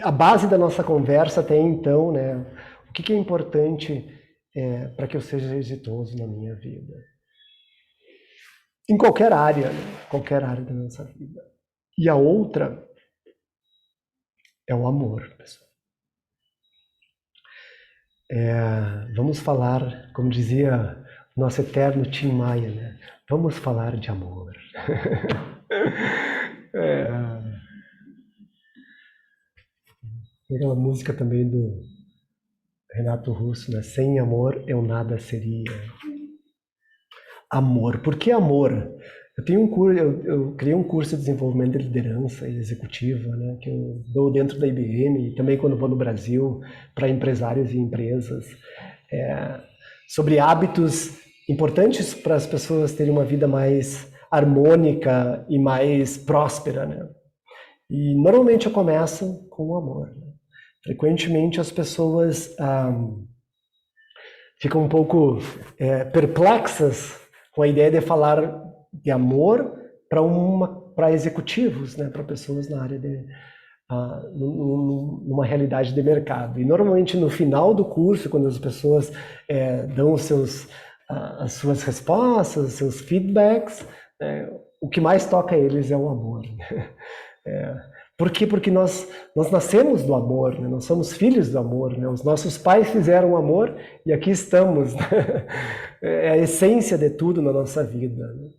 a base da nossa conversa até então, né? O que é importante para que eu seja exitoso na minha vida? Em qualquer área, né? Qualquer área da nossa vida. E a outra é o amor, pessoal. Vamos falar, como dizia o nosso eterno Tim Maia, né? Vamos falar de amor. Aquela música também do Renato Russo, né? Sem amor eu nada seria. Amor. Por que amor? Eu criei um curso de desenvolvimento de liderança executiva, né? Que eu dou dentro da IBM e também quando vou no Brasil para empresários e empresas, sobre hábitos importantes para as pessoas terem uma vida mais harmônica e mais próspera, né? E normalmente eu começo com o amor, né? Frequentemente as pessoas ficam um pouco perplexas com a ideia de falar de amor para executivos, né, para pessoas na área numa realidade de mercado. E normalmente no final do curso, quando as pessoas dão as suas respostas, os seus feedbacks, o que mais toca a eles é o amor. Por quê? Porque nós nascemos do amor, né? Nós somos filhos do amor, né? Os nossos pais fizeram o amor e aqui estamos. Né? É a essência de tudo na nossa vida. Né?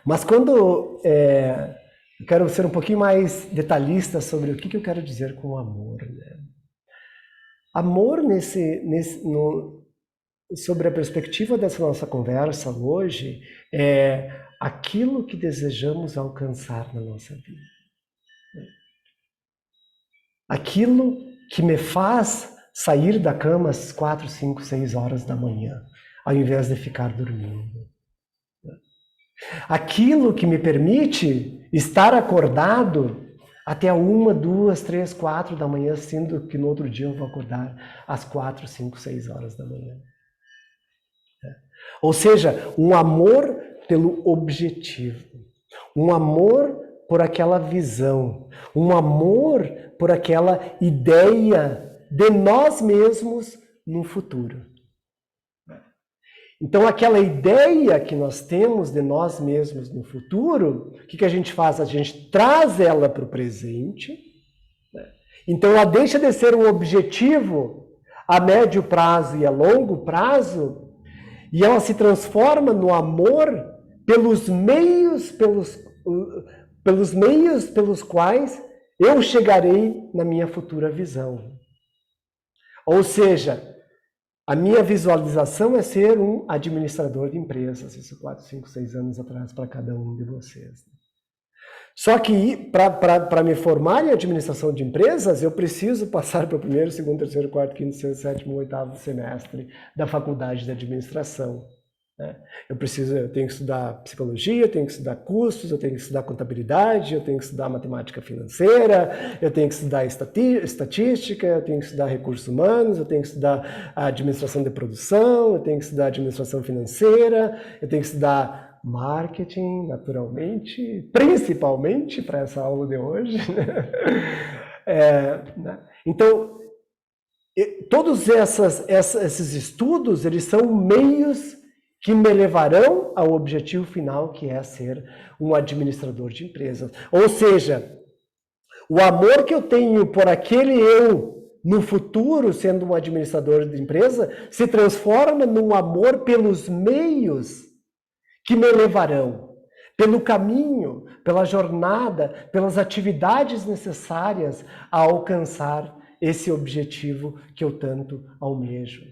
Mas quando eu quero ser um pouquinho mais detalhista sobre o que eu quero dizer com amor. Né? Amor, sobre a perspectiva dessa nossa conversa hoje, é aquilo que desejamos alcançar na nossa vida. Aquilo que me faz sair da cama às 4, 5, 6 horas da manhã, ao invés de ficar dormindo. Aquilo que me permite estar acordado até 1, 2, 3, 4 da manhã, sendo que no outro dia eu vou acordar às 4, 5, 6 horas da manhã. Ou seja, um amor pelo objetivo, um amor por aquela visão, um amor por aquela ideia de nós mesmos no futuro. Então, aquela ideia que nós temos de nós mesmos no futuro, o que a gente faz? A gente traz ela para o presente. Né? Então, ela deixa de ser um objetivo a médio prazo e a longo prazo, e ela se transforma no amor pelos meios pelos quais eu chegarei na minha futura visão. Ou seja, a minha visualização é ser um administrador de empresas, isso 4, 5, 6 anos atrás para cada um de vocês. Só que para me formar em administração de empresas, eu preciso passar para o 1º, 2º, 3º, 4º, 5º, 6º, 7º, 8º semestre da faculdade de administração. Eu tenho que estudar psicologia, eu tenho que estudar custos, eu tenho que estudar contabilidade, eu tenho que estudar matemática financeira, eu tenho que estudar estatística, eu tenho que estudar recursos humanos, eu tenho que estudar administração de produção, eu tenho que estudar administração financeira, eu tenho que estudar marketing, naturalmente, principalmente para essa aula de hoje. Então, todos esses estudos, eles são meios que me levarão ao objetivo final, que é ser um administrador de empresas. Ou seja, o amor que eu tenho por aquele eu no futuro, sendo um administrador de empresa, se transforma num amor pelos meios que me levarão, pelo caminho, pela jornada, pelas atividades necessárias a alcançar esse objetivo que eu tanto almejo.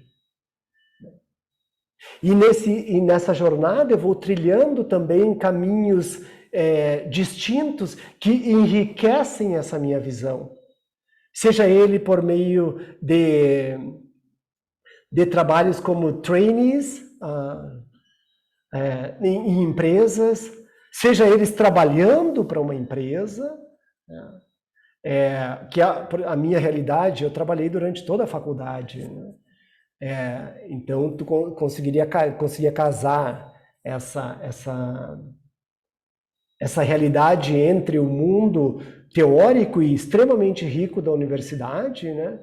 E nessa jornada eu vou trilhando também caminhos distintos que enriquecem essa minha visão. Seja ele por meio de trabalhos como trainees em empresas, seja eles trabalhando para uma empresa, que a minha realidade, eu trabalhei durante toda a faculdade, né? Então, tu conseguia casar essa realidade entre o mundo teórico e extremamente rico da universidade, né?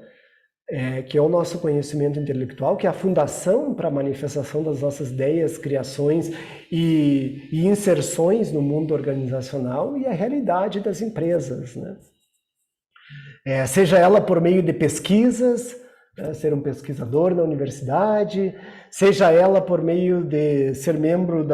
Que é o nosso conhecimento intelectual, que é a fundação para a manifestação das nossas ideias, criações e inserções no mundo organizacional, e a realidade das empresas, né? Seja ela por meio de pesquisas, ser um pesquisador na universidade, seja ela por meio de ser membro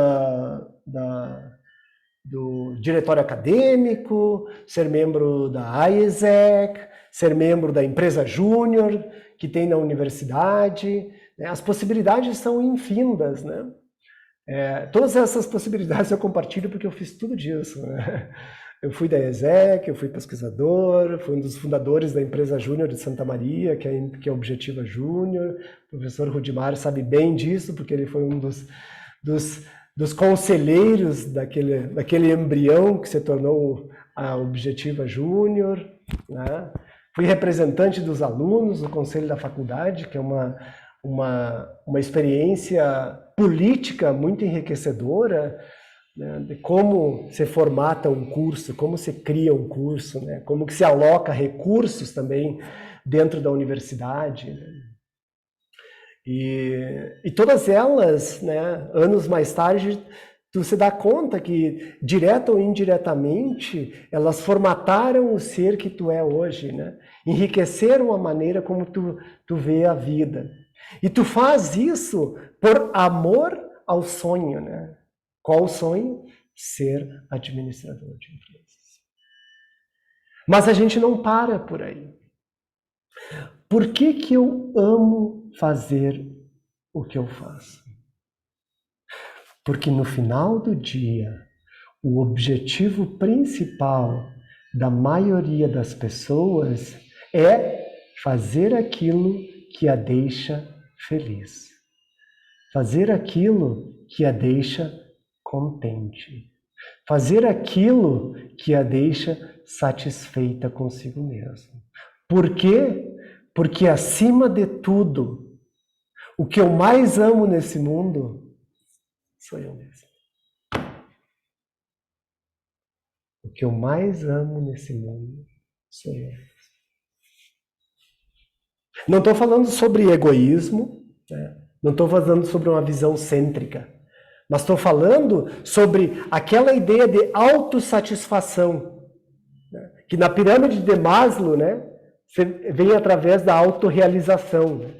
do diretório acadêmico, ser membro da IESEC, ser membro da empresa júnior que tem na universidade. As possibilidades são infindas, né? Todas essas possibilidades eu compartilho porque eu fiz tudo disso, né? Eu fui da IESEC, eu fui pesquisador, fui um dos fundadores da empresa Júnior de Santa Maria, que é Objetiva Júnior. O professor Rudimar sabe bem disso, porque ele foi um dos conselheiros daquele embrião que se tornou a Objetiva Júnior, né? Fui representante dos alunos do Conselho da Faculdade, que é uma uma experiência política muito enriquecedora, né, de como se formata um curso, como se cria um curso, né, como que se aloca recursos também dentro da universidade, né. E todas elas, né, anos mais tarde, tu se dá conta que, direta ou indiretamente, elas formataram o ser que tu é hoje, né? Enriqueceram a maneira como tu vê a vida. E tu faz isso por amor ao sonho, né? Qual o sonho? Ser administrador de empresas. Mas a gente não para por aí. Por que eu amo fazer o que eu faço? Porque no final do dia, o objetivo principal da maioria das pessoas é fazer aquilo que a deixa feliz. Fazer aquilo que a deixa contente. Fazer aquilo que a deixa satisfeita consigo mesma. Por quê? Porque, acima de tudo, o que eu mais amo nesse mundo sou eu mesmo. O que eu mais amo nesse mundo sou eu mesmo. Não estou falando sobre egoísmo, né? Não estou falando sobre uma visão cêntrica, mas estou falando sobre aquela ideia de autossatisfação, né? Que na pirâmide de Maslow, né, vem através da autorrealização. Né?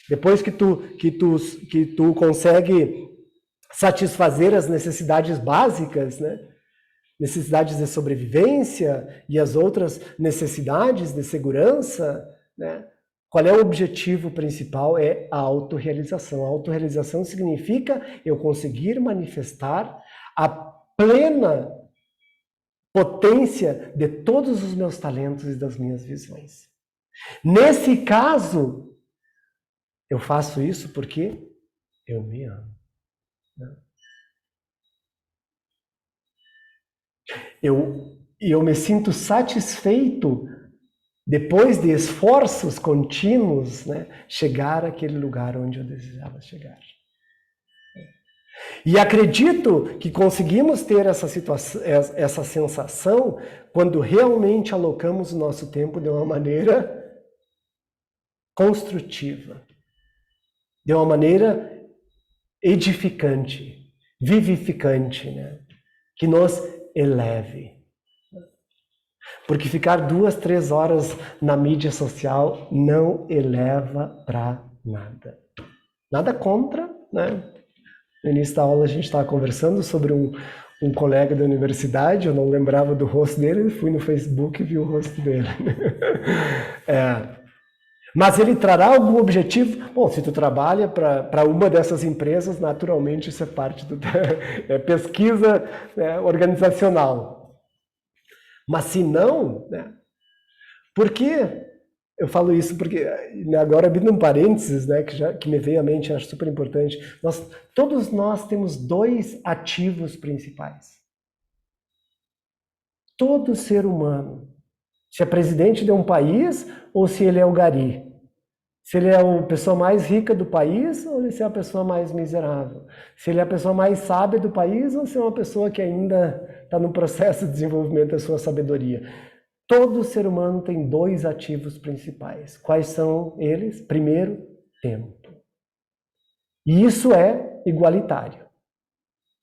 Depois que tu consegue satisfazer as necessidades básicas, né? Necessidades de sobrevivência e as outras necessidades de segurança, né? Qual é o objetivo principal? É a autorrealização. A autorrealização significa eu conseguir manifestar a plena potência de todos os meus talentos e das minhas visões. Nesse caso, eu faço isso porque eu me amo. Eu me sinto satisfeito, depois de esforços contínuos, né, chegar àquele lugar onde eu desejava chegar. E acredito que conseguimos ter essa sensação quando realmente alocamos o nosso tempo de uma maneira construtiva, de uma maneira edificante, vivificante, né, que nos eleve. Porque ficar 2, 3 horas na mídia social não eleva para nada. Nada contra, né? No início da aula a gente estava conversando sobre um colega da universidade, eu não lembrava do rosto dele, fui no Facebook e vi o rosto dele. Mas ele trará algum objetivo? Bom, se tu trabalha para uma dessas empresas, naturalmente isso é parte do pesquisa, né, organizacional. Mas se não, né? Por que eu falo isso? Porque agora, abrindo um parênteses, né, que me veio à mente, acho super importante, todos nós temos 2 ativos principais. Todo ser humano, se é presidente de um país ou se ele é o gari, se ele é a pessoa mais rica do país ou se é a pessoa mais miserável, se ele é a pessoa mais sábia do país ou se é uma pessoa que ainda está no processo de desenvolvimento da sua sabedoria. Todo ser humano tem 2 ativos principais. Quais são eles? Primeiro, tempo. E isso é igualitário.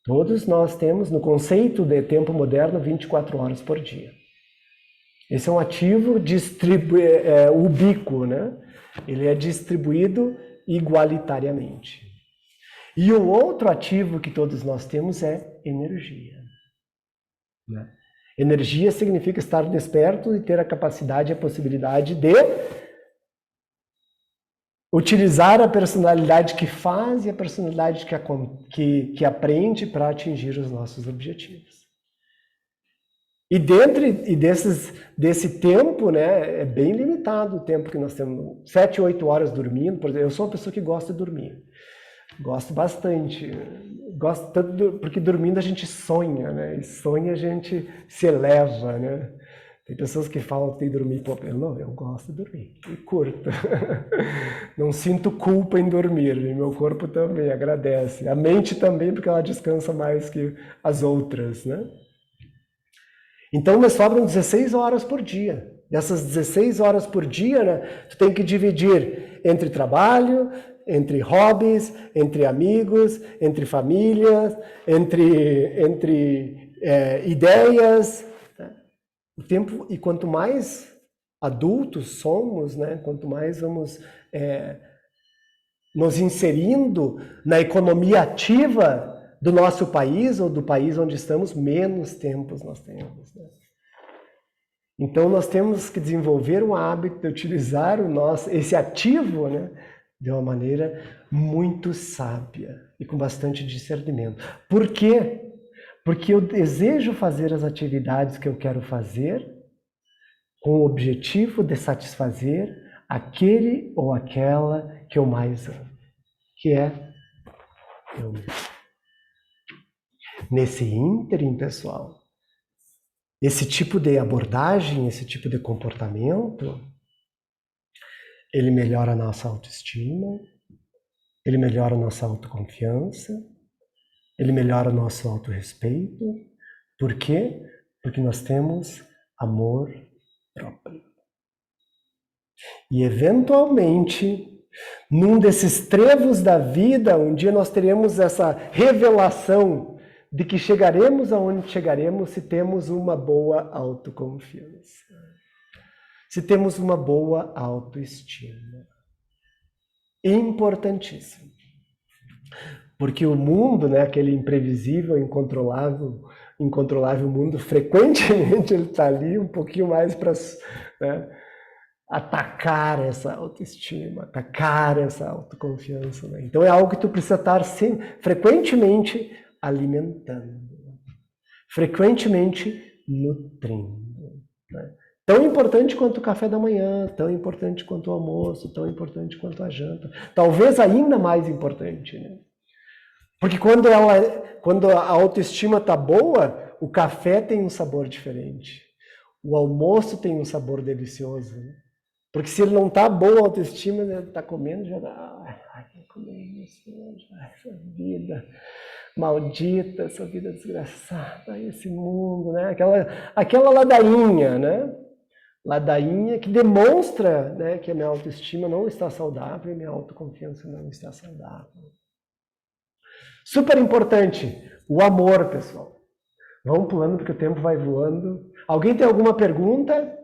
Todos nós temos, no conceito de tempo moderno, 24 horas por dia. Esse é um ativo ubíquo, né? Ele é distribuído igualitariamente. E o outro ativo que todos nós temos é energia. Né? Energia significa estar desperto e ter a capacidade e a possibilidade de utilizar a personalidade que faz e a personalidade que aprende para atingir os nossos objetivos. E desse tempo, né, é bem limitado o tempo que nós temos. 7, 8 horas dormindo, por exemplo. Eu sou uma pessoa que gosta de dormir. Gosto bastante. Gosto tanto porque dormindo a gente sonha, né? E sonha a gente se eleva, né? Tem pessoas que falam que tem que dormir pouco. Eu gosto de dormir. E curto. Não sinto culpa em dormir. E meu corpo também agradece. A mente também, porque ela descansa mais que as outras, né? Então, me sobram 16 horas por dia. Dessas 16 horas por dia, né, tu tem que dividir entre trabalho, entre hobbies, entre amigos, entre famílias, entre ideias. O tempo, e quanto mais adultos somos, né, quanto mais vamos nos inserindo na economia ativa do nosso país ou do país onde estamos, menos tempos nós temos. Né? Então nós temos que desenvolver um hábito de utilizar esse ativo, né, de uma maneira muito sábia e com bastante discernimento. Por quê? Porque eu desejo fazer as atividades que eu quero fazer com o objetivo de satisfazer aquele ou aquela que eu mais amo, que é eu mesmo. Nesse ínterim, pessoal, esse tipo de abordagem, esse tipo de comportamento, ele melhora a nossa autoestima, ele melhora a nossa autoconfiança, ele melhora o nosso autorrespeito. Por quê? Porque nós temos amor próprio. E, eventualmente, num desses trevos da vida, um dia nós teremos essa revelação de que chegaremos aonde chegaremos se temos uma boa autoconfiança, se temos uma boa autoestima. Importantíssimo. Porque o mundo, né, aquele imprevisível, incontrolável mundo, frequentemente ele está ali um pouquinho mais para, né, atacar essa autoestima, atacar essa autoconfiança. Né? Então é algo que tu precisa estar frequentemente alimentando, frequentemente nutrindo. Né? Tão importante quanto o café da manhã, tão importante quanto o almoço, tão importante quanto a janta. Talvez ainda mais importante, né? Porque quando a autoestima está boa, o café tem um sabor diferente. O almoço tem um sabor delicioso. Né? Porque se ele não está boa a autoestima, ele está comendo, já dá... Ai, comer isso, essa vida maldita, essa vida desgraçada, esse mundo, né? Aquela ladainha, né? Ladainha que demonstra, né, que a minha autoestima não está saudável e minha autoconfiança não está saudável. Super importante, o amor, pessoal. Vamos pulando porque o tempo vai voando. Alguém tem alguma pergunta?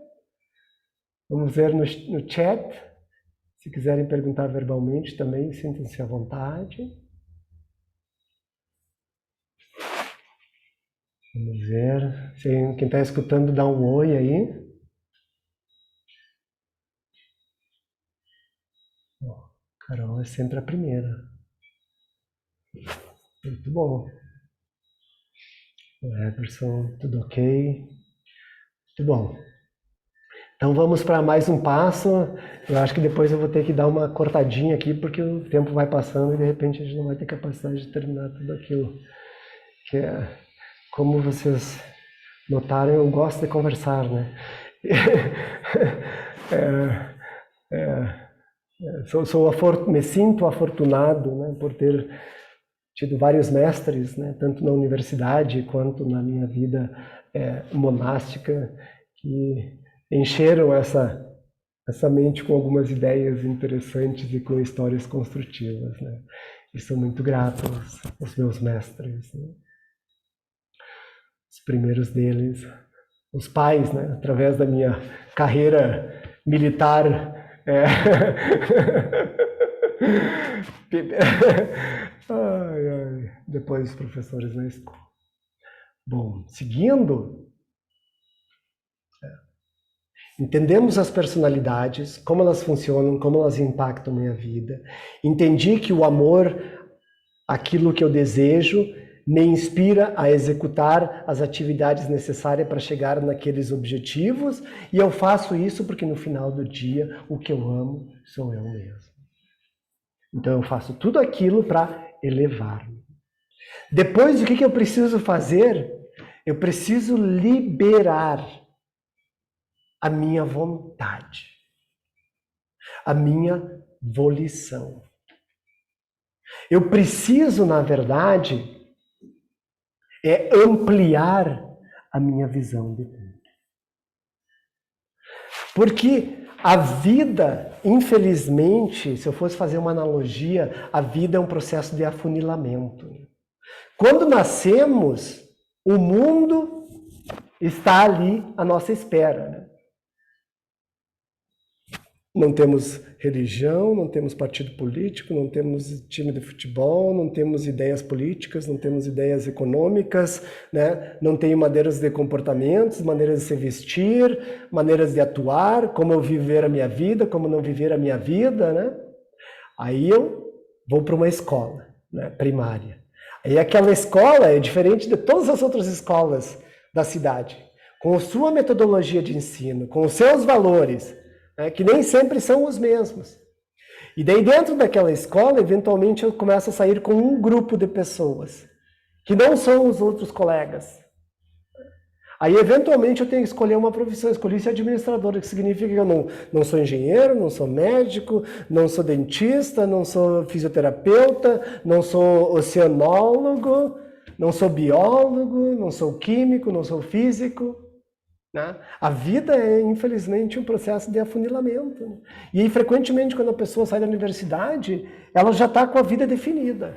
Vamos ver no chat. Se quiserem perguntar verbalmente também, sintam-se à vontade. Vamos ver. Quem está escutando, dá um oi aí. Carol é sempre a primeira. Muito bom. O Everson, tudo ok? Muito bom. Então vamos para mais um passo. Eu acho que depois eu vou ter que dar uma cortadinha aqui, porque o tempo vai passando e de repente a gente não vai ter capacidade de terminar tudo aquilo. Que é, como vocês notaram, eu gosto de conversar, né? Me sinto afortunado, né, por ter tido vários mestres, né, tanto na universidade quanto na minha vida monástica, que encheram essa mente com algumas ideias interessantes e com histórias construtivas. Né? E sou muito grato aos meus mestres. Né? Os primeiros deles, os pais, né, através da minha carreira militar, depois os professores na escola. Bom, seguindo, entendemos as personalidades, como elas funcionam, como elas impactam a minha vida. Entendi que o amor, aquilo que eu desejo, me inspira a executar as atividades necessárias para chegar naqueles objetivos, e eu faço isso porque no final do dia o que eu amo sou eu mesmo. Então eu faço tudo aquilo para elevar-me. Depois, o que eu preciso fazer? Eu preciso liberar a minha vontade, a minha volição. Eu preciso, na verdade, ampliar a minha visão de mundo. Porque a vida, infelizmente, se eu fosse fazer uma analogia, a vida é um processo de afunilamento. Quando nascemos, o mundo está ali à nossa espera, né? Não temos religião, não temos partido político, não temos time de futebol, não temos ideias políticas, não temos ideias econômicas, né? Não tenho maneiras de comportamentos, maneiras de se vestir, maneiras de atuar, como eu viver a minha vida, como não viver a minha vida, né? Aí eu vou para uma escola, né, primária. Aí aquela escola é diferente de todas as outras escolas da cidade, com a sua metodologia de ensino, com os seus valores, que nem sempre são os mesmos. E daí dentro daquela escola, eventualmente eu começo a sair com um grupo de pessoas, que não são os outros colegas. Aí eventualmente eu tenho que escolher uma profissão, escolhi ser administrador, que significa que eu não sou engenheiro, não sou médico, não sou dentista, não sou fisioterapeuta, não sou oceanólogo, não sou biólogo, não sou químico, não sou físico. Né? A vida é, infelizmente, um processo de afunilamento. Né? E aí, frequentemente, quando a pessoa sai da universidade, ela já está com a vida definida.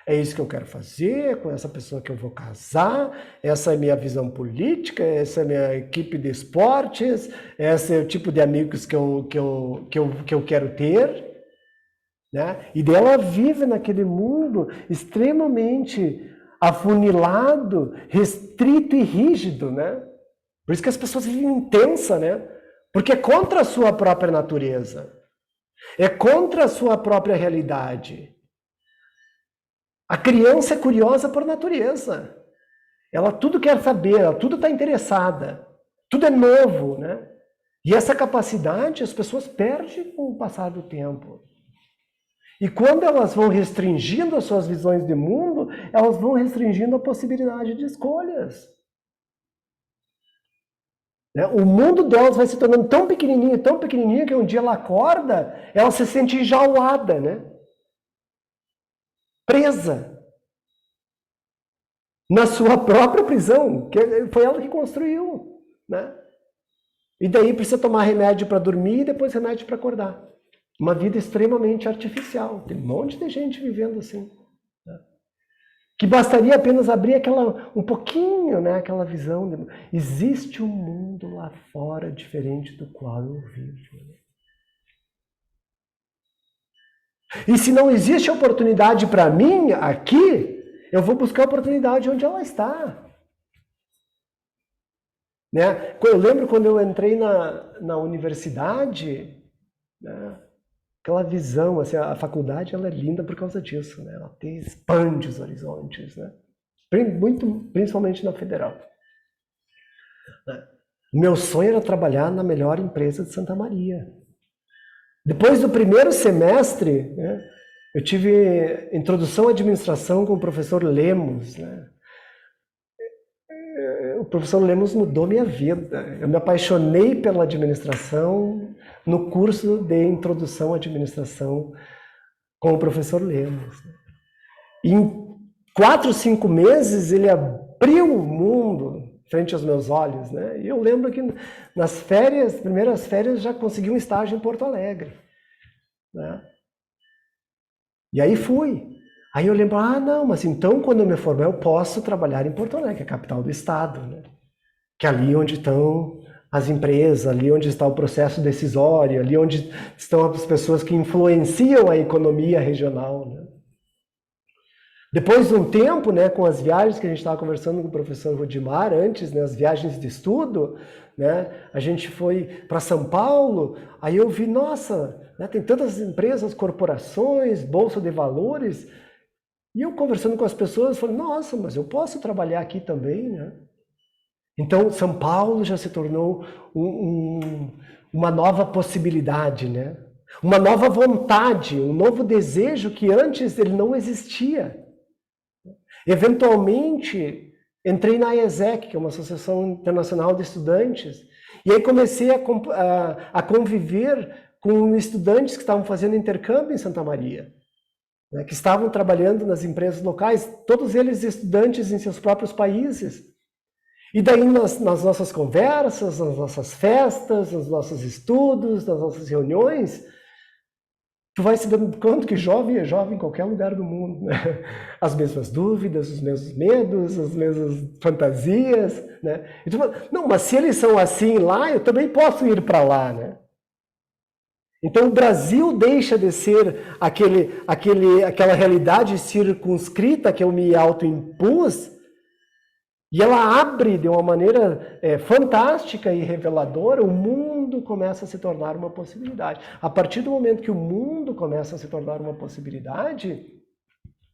É isso que eu quero fazer, com essa pessoa que eu vou casar, essa é a minha visão política, essa é a minha equipe de esportes, esse é o tipo de amigos que eu quero ter. Né? E daí ela vive naquele mundo extremamente afunilado, restrito e rígido, né? Por isso que as pessoas vivem intensa, né? Porque é contra a sua própria natureza. É contra a sua própria realidade. A criança é curiosa por natureza. Ela tudo quer saber, ela tudo está interessada. Tudo é novo, né? E essa capacidade as pessoas perdem com o passar do tempo. E quando elas vão restringindo as suas visões de mundo, elas vão restringindo a possibilidade de escolhas. O mundo delas vai se tornando tão pequenininho, que um dia ela acorda, ela se sente enjaulada, né? Presa. Na sua própria prisão, que foi ela que construiu, né? E daí precisa tomar remédio para dormir e depois remédio para acordar. Uma vida extremamente artificial. Tem um monte de gente vivendo assim. Né? Que bastaria apenas abrir um pouquinho, né, aquela visão. Existe um mundo lá fora diferente do qual eu vivo. E se não existe oportunidade para mim aqui, eu vou buscar a oportunidade onde ela está. Né? Eu lembro quando eu entrei na universidade, né, aquela visão, assim, a faculdade ela é linda por causa disso, né? Ela expande os horizontes, né? Principalmente na Federal. O meu sonho era trabalhar na melhor empresa de Santa Maria. Depois do primeiro semestre, né, eu tive introdução à administração com o professor Lemos. Né? O professor Lemos mudou minha vida. Eu me apaixonei pela administração no curso de introdução à administração com o professor Lemos. E em 4, 5 meses ele abriu o mundo frente aos meus olhos, né? E eu lembro que nas primeiras férias, já consegui um estágio em Porto Alegre, né? E aí fui. Aí eu lembro, não, mas então quando eu me formar eu posso trabalhar em Porto Alegre, que é a capital do estado, né? Que é ali onde estão as empresas, ali onde está o processo decisório, ali onde estão as pessoas que influenciam a economia regional, né? Depois de um tempo, né, com as viagens que a gente estava conversando com o professor Rudimar antes, né, as viagens de estudo, né, a gente foi para São Paulo, aí eu vi, nossa, né, tem tantas empresas, corporações, bolsa de valores, e eu conversando com as pessoas, falei, nossa, mas eu posso trabalhar aqui também, né? Então, São Paulo já se tornou uma nova possibilidade, né? Uma nova vontade, um novo desejo que antes ele não existia. Eventualmente, entrei na AESEC, que é uma associação internacional de estudantes, E aí comecei a conviver com estudantes que estavam fazendo intercâmbio em Santa Maria, né, que estavam trabalhando nas empresas locais, todos eles estudantes em seus próprios países. E daí nas nossas conversas, nas nossas festas, nos nossos estudos, nas nossas reuniões, tu vai se dando conta que jovem é jovem em qualquer lugar do mundo, né? As mesmas dúvidas, os mesmos medos, as mesmas fantasias, né? E tu fala, não, mas se eles são assim lá, eu também posso ir para lá, né? Então o Brasil deixa de ser aquela realidade circunscrita que eu me autoimpus, e ela abre de uma maneira fantástica e reveladora, o mundo começa a se tornar uma possibilidade. A partir do momento que o mundo começa a se tornar uma possibilidade,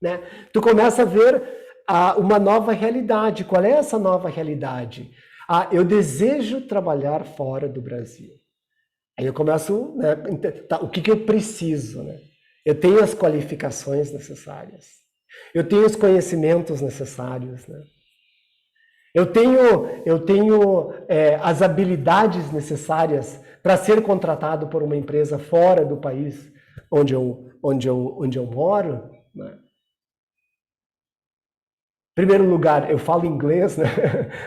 né, tu começa a ver uma nova realidade. Qual é essa nova realidade? Eu desejo trabalhar fora do Brasil. Aí eu começo, né, tá, o que eu preciso? Né? Eu tenho as qualificações necessárias. Eu tenho os conhecimentos necessários, né? Eu tenho as habilidades necessárias para ser contratado por uma empresa fora do país onde eu moro. Né? Em primeiro lugar, eu falo inglês, né?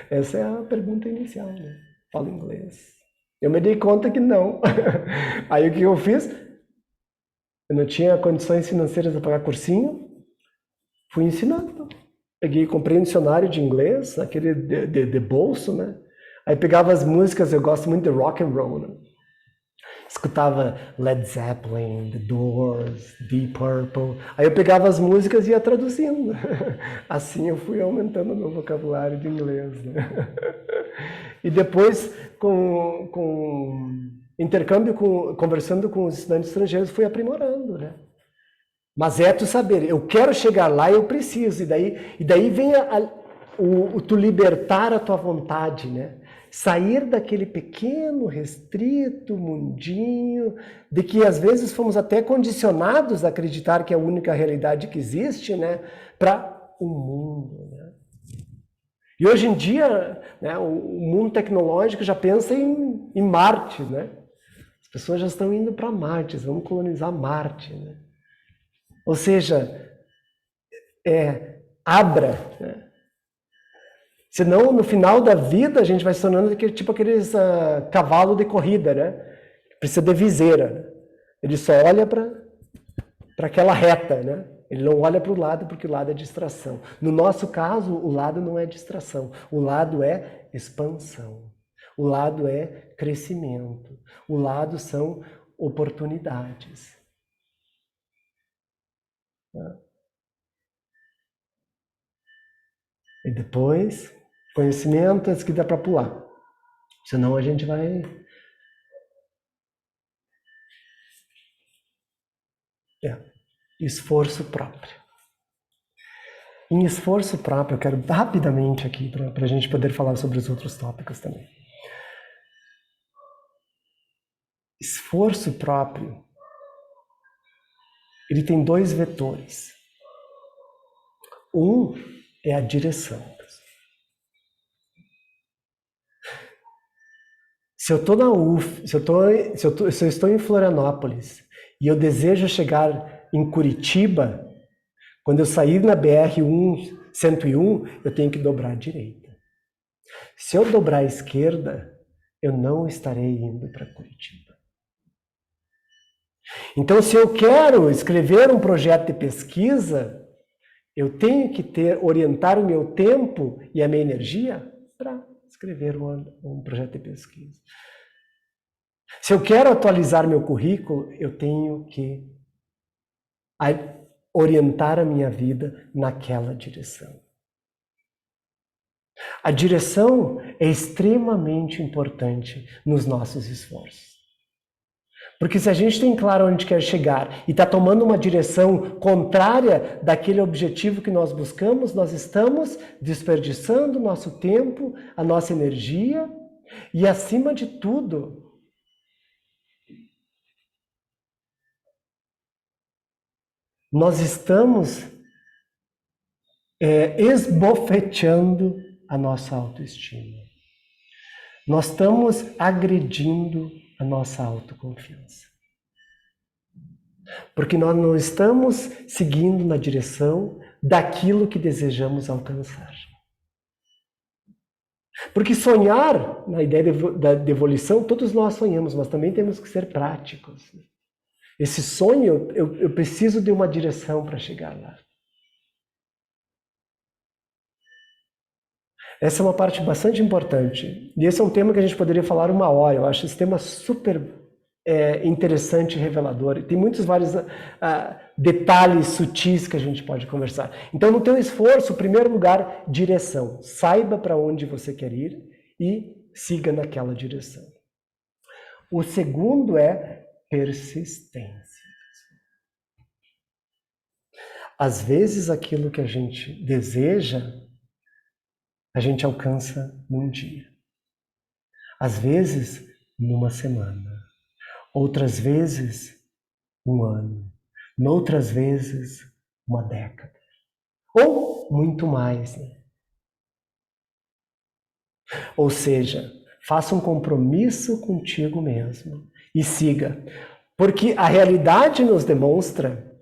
Essa é a pergunta inicial, né? Falo inglês. Eu me dei conta que não. Aí o que eu fiz? Eu não tinha condições financeiras para pagar cursinho, fui ensinando. Comprei um dicionário de inglês, aquele de bolso, né? Aí pegava as músicas, eu gosto muito de rock and roll, né? Escutava Led Zeppelin, The Doors, Deep Purple. Aí eu pegava as músicas e ia traduzindo. Assim eu fui aumentando o meu vocabulário de inglês, né? E depois, com intercâmbio, conversando com os estudantes estrangeiros, fui aprimorando, né? Mas tu saber, eu quero chegar lá, eu preciso. E daí vem tu libertar a tua vontade, né? Sair daquele pequeno, restrito mundinho, de que às vezes fomos até condicionados a acreditar que é a única realidade que existe, né? Para o mundo, né? E hoje em dia, né, o mundo tecnológico já pensa em Marte, né? As pessoas já estão indo para Marte, vamos colonizar Marte, né? Ou seja, abra, né? Senão, no final da vida, a gente vai se tornando tipo aqueles cavalo de corrida, né? Precisa de viseira. Né? Ele só olha para aquela reta, né? Ele não olha para o lado porque o lado é distração. No nosso caso, o lado não é distração. O lado é expansão. O lado é crescimento. O lado são oportunidades. E depois, conhecimento, esse que dá para pular. Senão a gente vai... Esforço próprio. Em esforço próprio, eu quero rapidamente aqui, para a gente poder falar sobre os outros tópicos também. Esforço próprio, ele tem dois vetores. Um é a direção. Se eu estou na UF, se eu estou em Florianópolis e eu desejo chegar em Curitiba, quando eu sair na BR-101, eu tenho que dobrar à direita. Se eu dobrar à esquerda, eu não estarei indo para Curitiba. Então, se eu quero escrever um projeto de pesquisa, eu tenho que orientar o meu tempo e a minha energia para escrever um projeto de pesquisa. Se eu quero atualizar meu currículo, eu tenho que orientar a minha vida naquela direção. A direção é extremamente importante nos nossos esforços. Porque se a gente tem claro onde quer chegar e está tomando uma direção contrária daquele objetivo que nós buscamos, nós estamos desperdiçando nosso tempo, a nossa energia e, acima de tudo, nós estamos esbofeteando a nossa autoestima. nós estamos agredindo a nossa autoconfiança. Porque nós não estamos seguindo na direção daquilo que desejamos alcançar. Porque sonhar, na ideia de evolução, todos nós sonhamos, mas também temos que ser práticos. Esse sonho, eu preciso de uma direção para chegar lá. Essa é uma parte bastante importante. E esse é um tema que a gente poderia falar 1 hora. Eu acho esse tema super interessante e revelador. E tem muitos vários detalhes sutis que a gente pode conversar. Então, no teu esforço, em primeiro lugar, direção. Saiba para onde você quer ir e siga naquela direção. O segundo é persistência. Às vezes, aquilo que a gente deseja, a gente alcança num dia. Às vezes, numa semana. Outras vezes, 1 ano. Noutras vezes, 1 década. Ou muito mais, né? Ou seja, faça um compromisso contigo mesmo e siga. Porque a realidade nos demonstra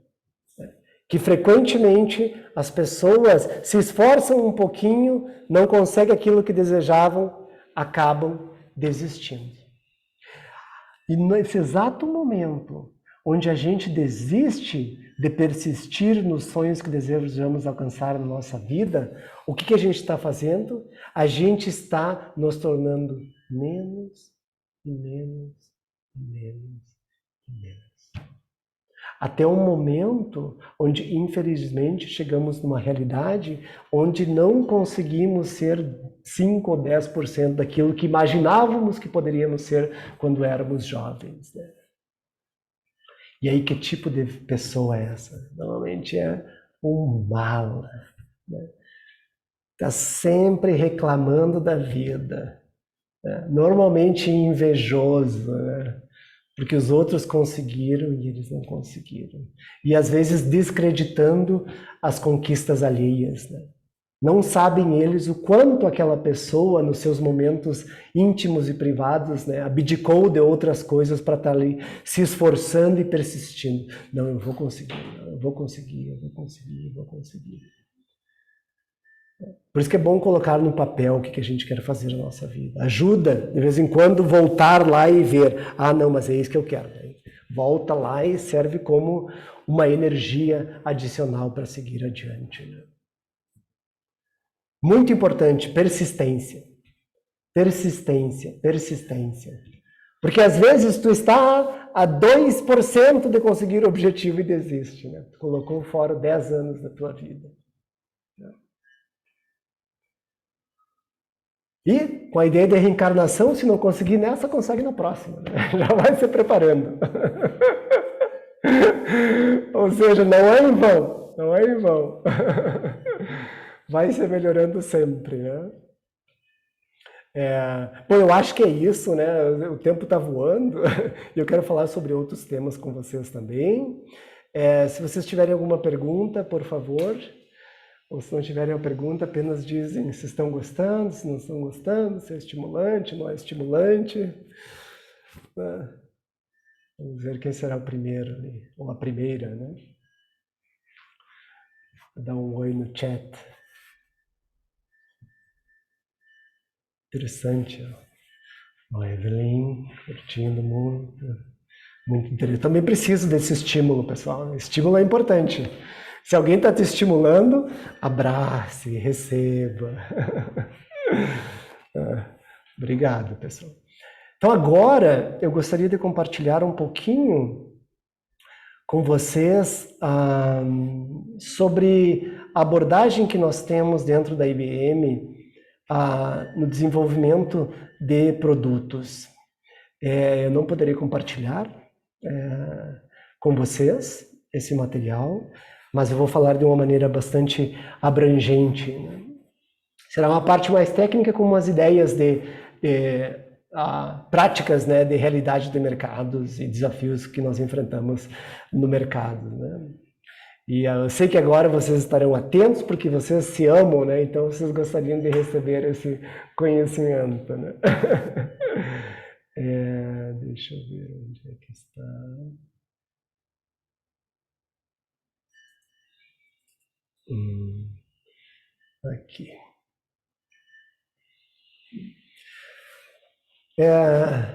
que frequentemente as pessoas se esforçam um pouquinho, não conseguem aquilo que desejavam, acabam desistindo. E nesse exato momento onde a gente desiste de persistir nos sonhos que desejamos alcançar na nossa vida, o que a gente está fazendo? A gente está nos tornando menos e menos e menos e menos. Até um momento onde, infelizmente, chegamos numa realidade onde não conseguimos ser 5 ou 10% daquilo que imaginávamos que poderíamos ser quando éramos jovens, né? E aí, que tipo de pessoa é essa? Normalmente é um mala, né? Está sempre reclamando da vida, né? Normalmente invejoso, né? Porque os outros conseguiram e eles não conseguiram. E às vezes descreditando as conquistas alheias, né? Não sabem eles o quanto aquela pessoa, nos seus momentos íntimos e privados, né, abdicou de outras coisas para estar ali se esforçando e persistindo. Não, eu vou conseguir, eu vou conseguir, eu vou conseguir, eu vou conseguir. Por isso que é bom colocar no papel o que a gente quer fazer na nossa vida. Ajuda, de vez em quando, voltar lá e ver. Ah, não, mas é isso que eu quero. Volta lá e serve como uma energia adicional para seguir adiante, né? Muito importante, persistência. Persistência, persistência. Porque às vezes tu está a 2% de conseguir o objetivo e desiste, né? Tu colocou fora 10 anos da tua vida. E com a ideia de reencarnação, se não conseguir nessa, consegue na próxima, né? Já vai se preparando. Ou seja, não é em vão, não é em vão. Vai se melhorando sempre, né? Bom, eu acho que é isso, né? O tempo está voando e eu quero falar sobre outros temas com vocês também. Se vocês tiverem alguma pergunta, por favor, ou se não tiverem uma pergunta, apenas dizem se estão gostando, se não estão gostando, se é estimulante, não é estimulante. Vamos ver quem será o primeiro ali, ou a primeira, né? Vou dar um oi no chat. Interessante, ó. Evelyn, curtindo muito, muito interessante. Também preciso desse estímulo, pessoal. Estímulo é importante. Se alguém está te estimulando, abrace, receba. Obrigado, pessoal. Então agora eu gostaria de compartilhar um pouquinho com vocês sobre a abordagem que nós temos dentro da IBM no desenvolvimento de produtos. Eu não poderia compartilhar com vocês esse material, mas eu vou falar de uma maneira bastante abrangente, né? Será uma parte mais técnica com umas ideias de práticas, né, de realidade de mercados e desafios que nós enfrentamos no mercado, né? E eu sei que agora vocês estarão atentos porque vocês se amam, né? Então vocês gostariam de receber esse conhecimento, né? Deixa eu ver onde é que está. Aqui.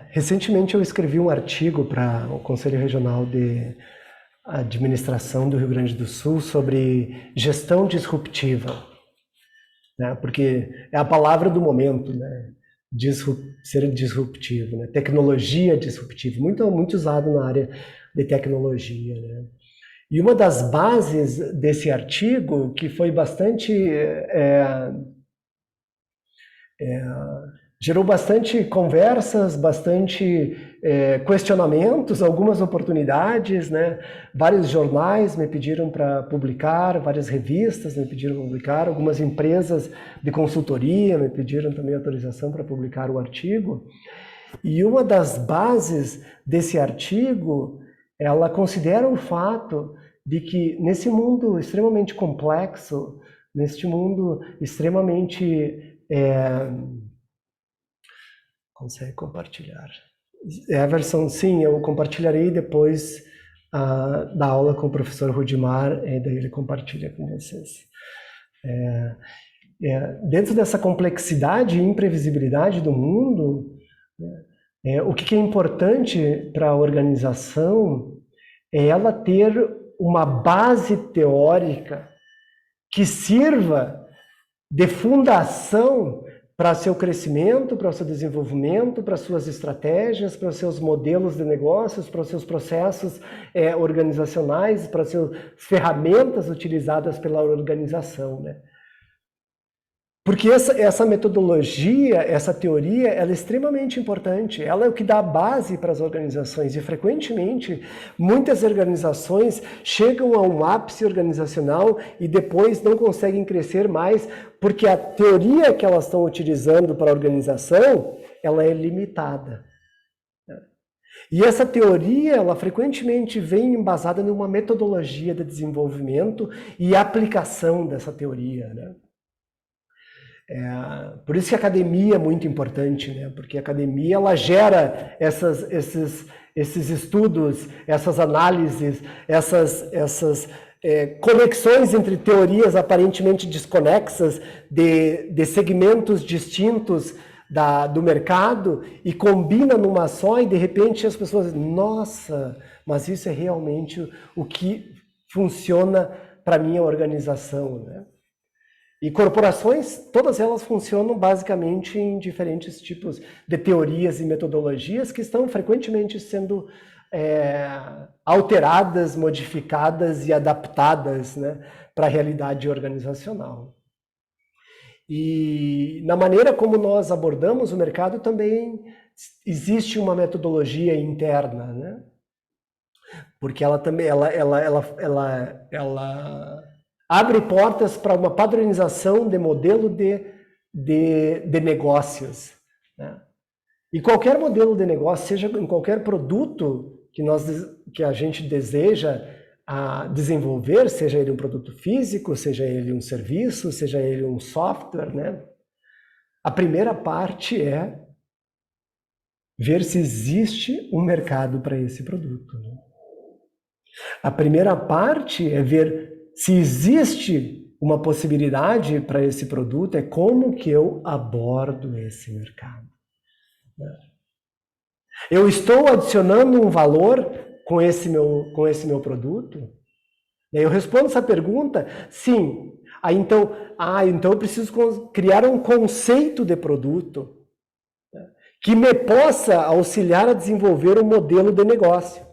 Recentemente eu escrevi um artigo para o Conselho Regional de Administração do Rio Grande do Sul sobre gestão disruptiva, né? Porque é a palavra do momento, né? Ser disruptivo, né? Tecnologia disruptiva, muito usado na área de tecnologia, né? E uma das bases desse artigo, que foi bastante gerou bastante conversas, bastante questionamentos, algumas oportunidades, né? Vários jornais me pediram para publicar, várias revistas me pediram para publicar, algumas empresas de consultoria me pediram também autorização para publicar o artigo. E uma das bases desse artigo, ela considera o fato de que nesse mundo extremamente complexo, neste mundo extremamente... Consegue compartilhar? É a versão, sim, eu compartilharei depois da aula com o professor Rudimar, e daí ele compartilha com vocês. Dentro dessa complexidade e imprevisibilidade do mundo, o que é importante para a organização é ela ter uma base teórica que sirva de fundação para seu crescimento, para o seu desenvolvimento, para suas estratégias, para os seus modelos de negócios, para os seus processos organizacionais, para as suas ferramentas utilizadas pela organização, né? Porque essa metodologia, essa teoria, ela é extremamente importante. Ela é o que dá a base para as organizações. E, frequentemente, muitas organizações chegam a um ápice organizacional e depois não conseguem crescer mais porque a teoria que elas estão utilizando para a organização, ela é limitada. E essa teoria, ela frequentemente vem embasada numa metodologia de desenvolvimento e aplicação dessa teoria, né? Por isso que a academia é muito importante, né? Porque a academia ela gera esses estudos, essas análises, essas conexões entre teorias aparentemente desconexas de segmentos distintos do mercado e combina numa só e de repente as pessoas dizem, nossa, mas isso é realmente o que funciona para a minha organização, né? E corporações, todas elas funcionam basicamente em diferentes tipos de teorias e metodologias que estão frequentemente sendo alteradas, modificadas e adaptadas, né, para a realidade organizacional. E na maneira como nós abordamos o mercado também existe uma metodologia interna, né? Porque ela também abre portas para uma padronização de modelo de negócios, né? E qualquer modelo de negócio, seja em qualquer produto que a gente deseja desenvolver, seja ele um produto físico, seja ele um serviço, seja ele um software, né? A primeira parte é ver se existe um mercado para esse produto, né? A primeira parte é ver se existe uma possibilidade para esse produto, é como que eu abordo esse mercado. Eu estou adicionando um valor com esse meu produto? Eu respondo essa pergunta, sim. Então eu preciso criar um conceito de produto que me possa auxiliar a desenvolver um modelo de negócio.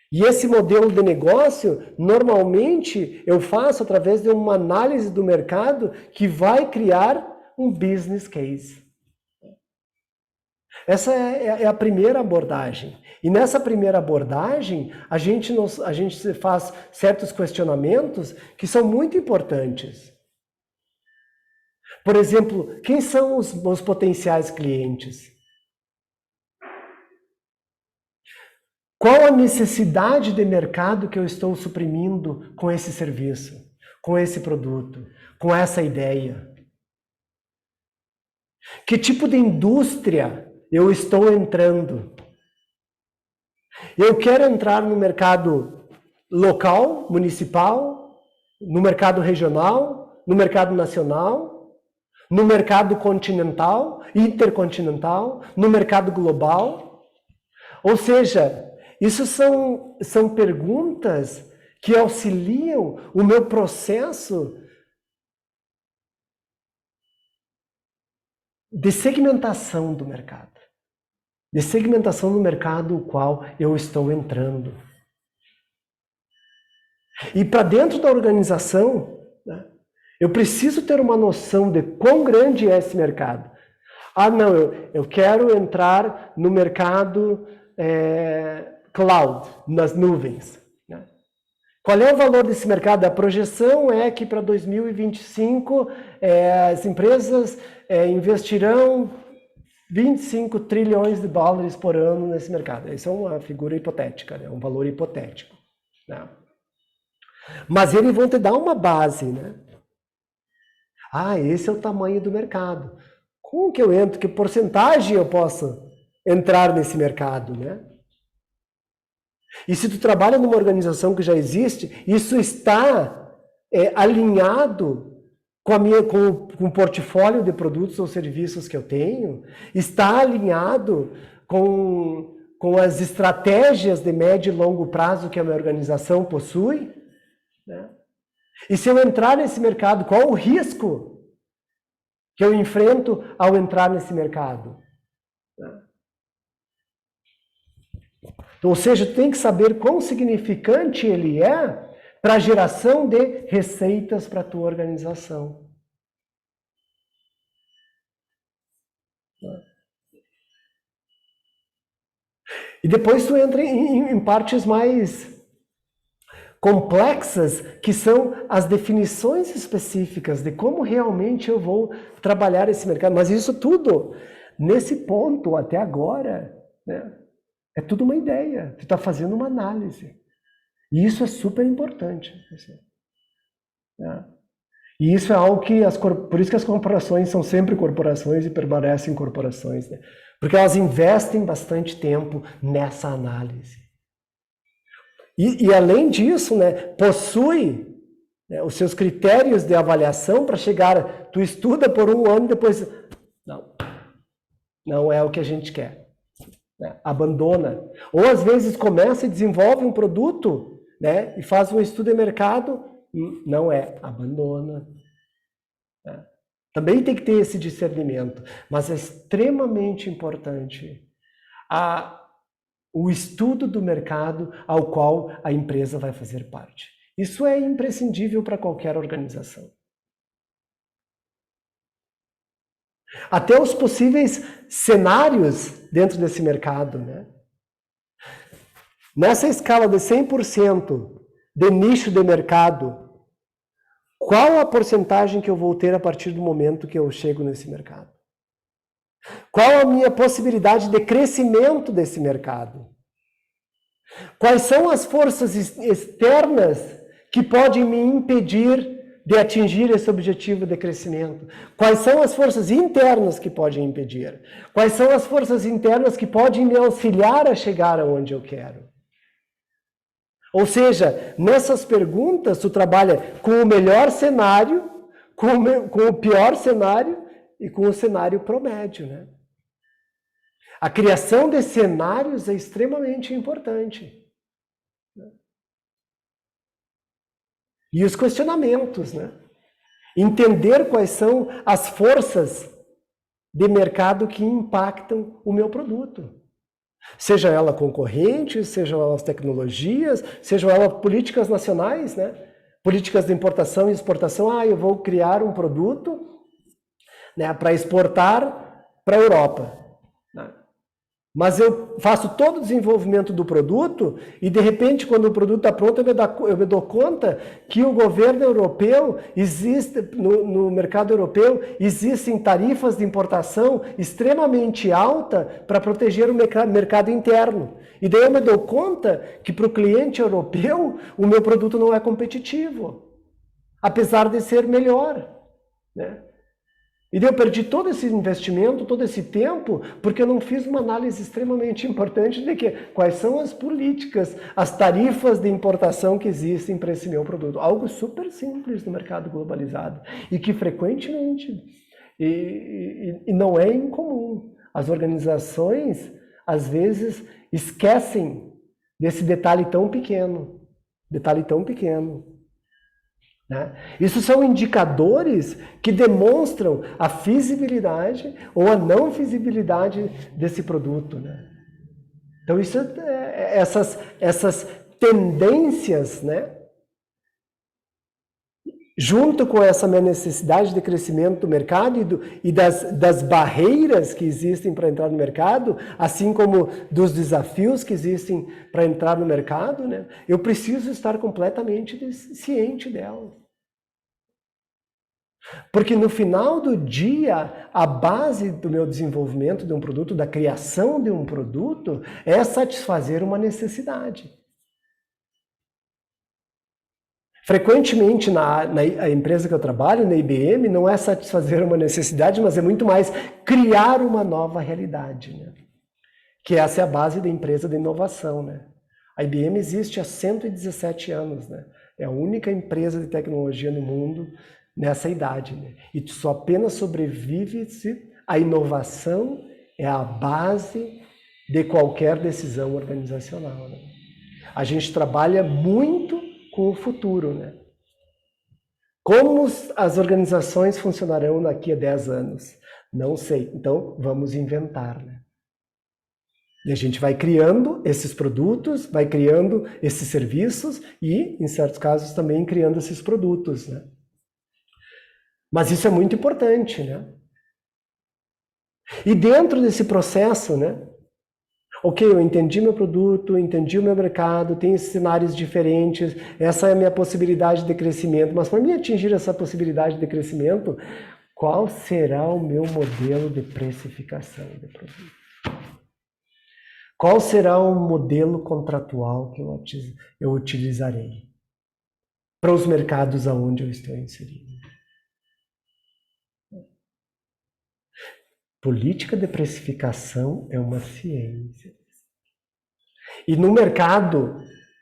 E esse modelo de negócio, normalmente, eu faço através de uma análise do mercado que vai criar um business case. Essa é a primeira abordagem. E nessa primeira abordagem, a gente faz certos questionamentos que são muito importantes. Por exemplo, quem são os potenciais clientes? Qual a necessidade de mercado que eu estou suprimindo com esse serviço, com esse produto, com essa ideia? Que tipo de indústria eu estou entrando? Eu quero entrar no mercado local, municipal, no mercado regional, no mercado nacional, no mercado continental, intercontinental, no mercado global. Ou seja, isso são perguntas que auxiliam o meu processo de segmentação do mercado. De segmentação do mercado no qual eu estou entrando. E para dentro da organização, né, eu preciso ter uma noção de quão grande é esse mercado. Ah, não, eu quero entrar no mercado cloud, nas nuvens. Né? Qual é o valor desse mercado? A projeção é que para 2025 as empresas investirão 25 trilhões de dólares por ano nesse mercado. Isso é uma figura hipotética, né? Um valor hipotético. Né? Mas eles vão te dar uma base, né? Ah, esse é o tamanho do mercado. Como que eu entro? Que porcentagem eu posso entrar nesse mercado, né? E se tu trabalha numa organização que já existe, isso está alinhado com o portfólio de produtos ou serviços que eu tenho, está alinhado com as estratégias de médio e longo prazo que a minha organização possui, né? E se eu entrar nesse mercado, qual o risco que eu enfrento ao entrar nesse mercado? Né? Ou seja, tu tem que saber quão significante ele é para a geração de receitas para a tua organização. E depois tu entra em partes mais complexas, que são as definições específicas de como realmente eu vou trabalhar esse mercado. Mas isso tudo, nesse ponto, até agora, né, é tudo uma ideia. Tu está fazendo uma análise. E isso é super importante. Né? E isso é algo que, por isso que as corporações são sempre corporações e permanecem corporações. Né? Porque elas investem bastante tempo nessa análise. E além disso, né, possui, né, os seus critérios de avaliação para chegar, tu estuda por um ano e depois, não é o que a gente quer. Né, abandona. Ou às vezes começa e desenvolve um produto, né, e faz um estudo de mercado, não é, abandona. Né. Também tem que ter esse discernimento, mas é extremamente importante o estudo do mercado ao qual a empresa vai fazer parte. Isso é imprescindível para qualquer organização. Até os possíveis cenários dentro desse mercado, né? Nessa escala de 100% de nicho de mercado, qual a porcentagem que eu vou ter a partir do momento que eu chego nesse mercado? Qual a minha possibilidade de crescimento desse mercado? Quais são as forças externas que podem me impedir de atingir esse objetivo de crescimento? Quais são as forças internas que podem impedir? Quais são as forças internas que podem me auxiliar a chegar aonde eu quero? Ou seja, nessas perguntas, tu trabalha com o melhor cenário, com o pior cenário e com o cenário promédio, né? A criação de cenários é extremamente importante. E os questionamentos, né? Entender quais são as forças de mercado que impactam o meu produto. Seja ela concorrente, sejam elas tecnologias, sejam elas políticas nacionais, né? Políticas de importação e exportação. Eu vou criar um produto, né, para exportar para a Europa. Né? Mas eu faço todo o desenvolvimento do produto e, de repente, quando o produto está pronto, eu me dou conta que o governo europeu existe, no mercado europeu, existem tarifas de importação extremamente altas para proteger o mercado interno. E daí eu me dou conta que para o cliente europeu, o meu produto não é competitivo, apesar de ser melhor, né? E daí eu perdi todo esse investimento, todo esse tempo, porque eu não fiz uma análise extremamente importante de quais são as políticas, as tarifas de importação que existem para esse meu produto. Algo super simples no mercado globalizado e que frequentemente, e não é incomum, as organizações às vezes esquecem desse detalhe tão pequeno, né? Isso são indicadores que demonstram a feasibilidade ou a não feasibilidade desse produto, né? Então, essas tendências, né? Junto com essa minha necessidade de crescimento do mercado e das barreiras que existem para entrar no mercado, assim como dos desafios que existem para entrar no mercado, né? Eu preciso estar completamente ciente delas. Porque no final do dia, a base do meu desenvolvimento de um produto, da criação de um produto, é satisfazer uma necessidade. Frequentemente, na empresa que eu trabalho, na IBM, não é satisfazer uma necessidade, mas é muito mais criar uma nova realidade, né? Que essa é a base da empresa de inovação, né? A IBM existe há 117 anos, né? É a única empresa de tecnologia no mundo nessa idade, né? E só apenas sobrevive se a inovação é a base de qualquer decisão organizacional, né? A gente trabalha muito com o futuro, né? Como as organizações funcionarão daqui a 10 anos? Não sei. Então, vamos inventar, né? E a gente vai criando esses produtos, vai criando esses serviços e, em certos casos, também criando esses produtos, né? Mas isso é muito importante, né? E dentro desse processo, né? Ok, eu entendi meu produto, entendi o meu mercado, tem esses cenários diferentes, essa é a minha possibilidade de crescimento, mas para mim atingir essa possibilidade de crescimento, qual será o meu modelo de precificação de produto? Qual será o modelo contratual que eu utilizarei para os mercados aonde eu estou inserido? Política de precificação é uma ciência. E no mercado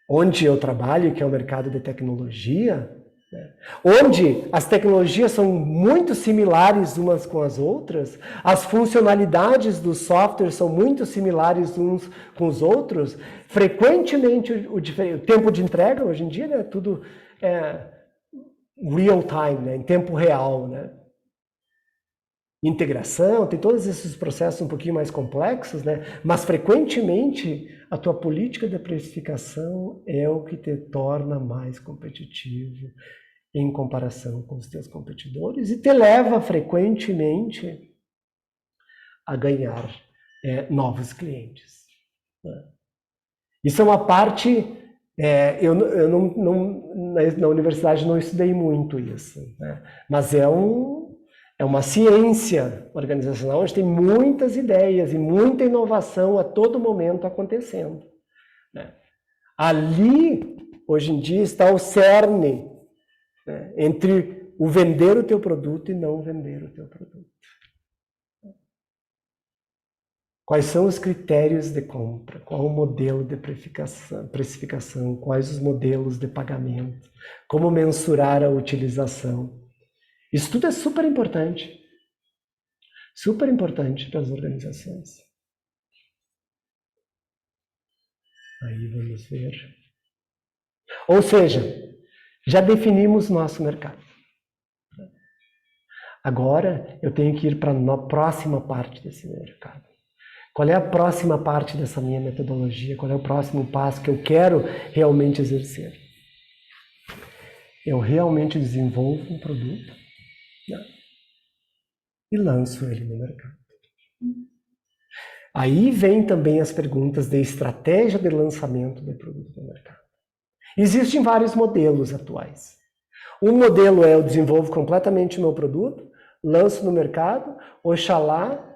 onde eu trabalho, que é o mercado de tecnologia, né, onde as tecnologias são muito similares umas com as outras, as funcionalidades dos softwares são muito similares uns com os outros, frequentemente o tempo de entrega, hoje em dia, né, tudo é real time, né, em tempo real, né? Integração, tem todos esses processos um pouquinho mais complexos, né? Mas frequentemente a tua política de precificação é o que te torna mais competitivo em comparação com os teus competidores e te leva frequentemente a ganhar novos clientes, né? Isso é uma parte, eu na universidade não estudei muito isso, né? Mas é uma ciência organizacional onde tem muitas ideias e muita inovação a todo momento acontecendo, né? Ali, hoje em dia, está o cerne, né, entre o vender o teu produto e não vender o teu produto. Quais são os critérios de compra? Qual o modelo de precificação? Quais os modelos de pagamento? Como mensurar a utilização? Isso tudo é super importante para as organizações. Aí vamos ver. Ou seja, já definimos nosso mercado. Agora eu tenho que ir para a próxima parte desse mercado. Qual é a próxima parte dessa minha metodologia? Qual é o próximo passo que eu quero realmente exercer? Eu realmente desenvolvo um produto, né, e lanço ele no mercado. Aí vem também as perguntas de estratégia de lançamento do produto no mercado. Existem vários modelos atuais. Um modelo é eu desenvolvo completamente o meu produto, lanço no mercado, oxalá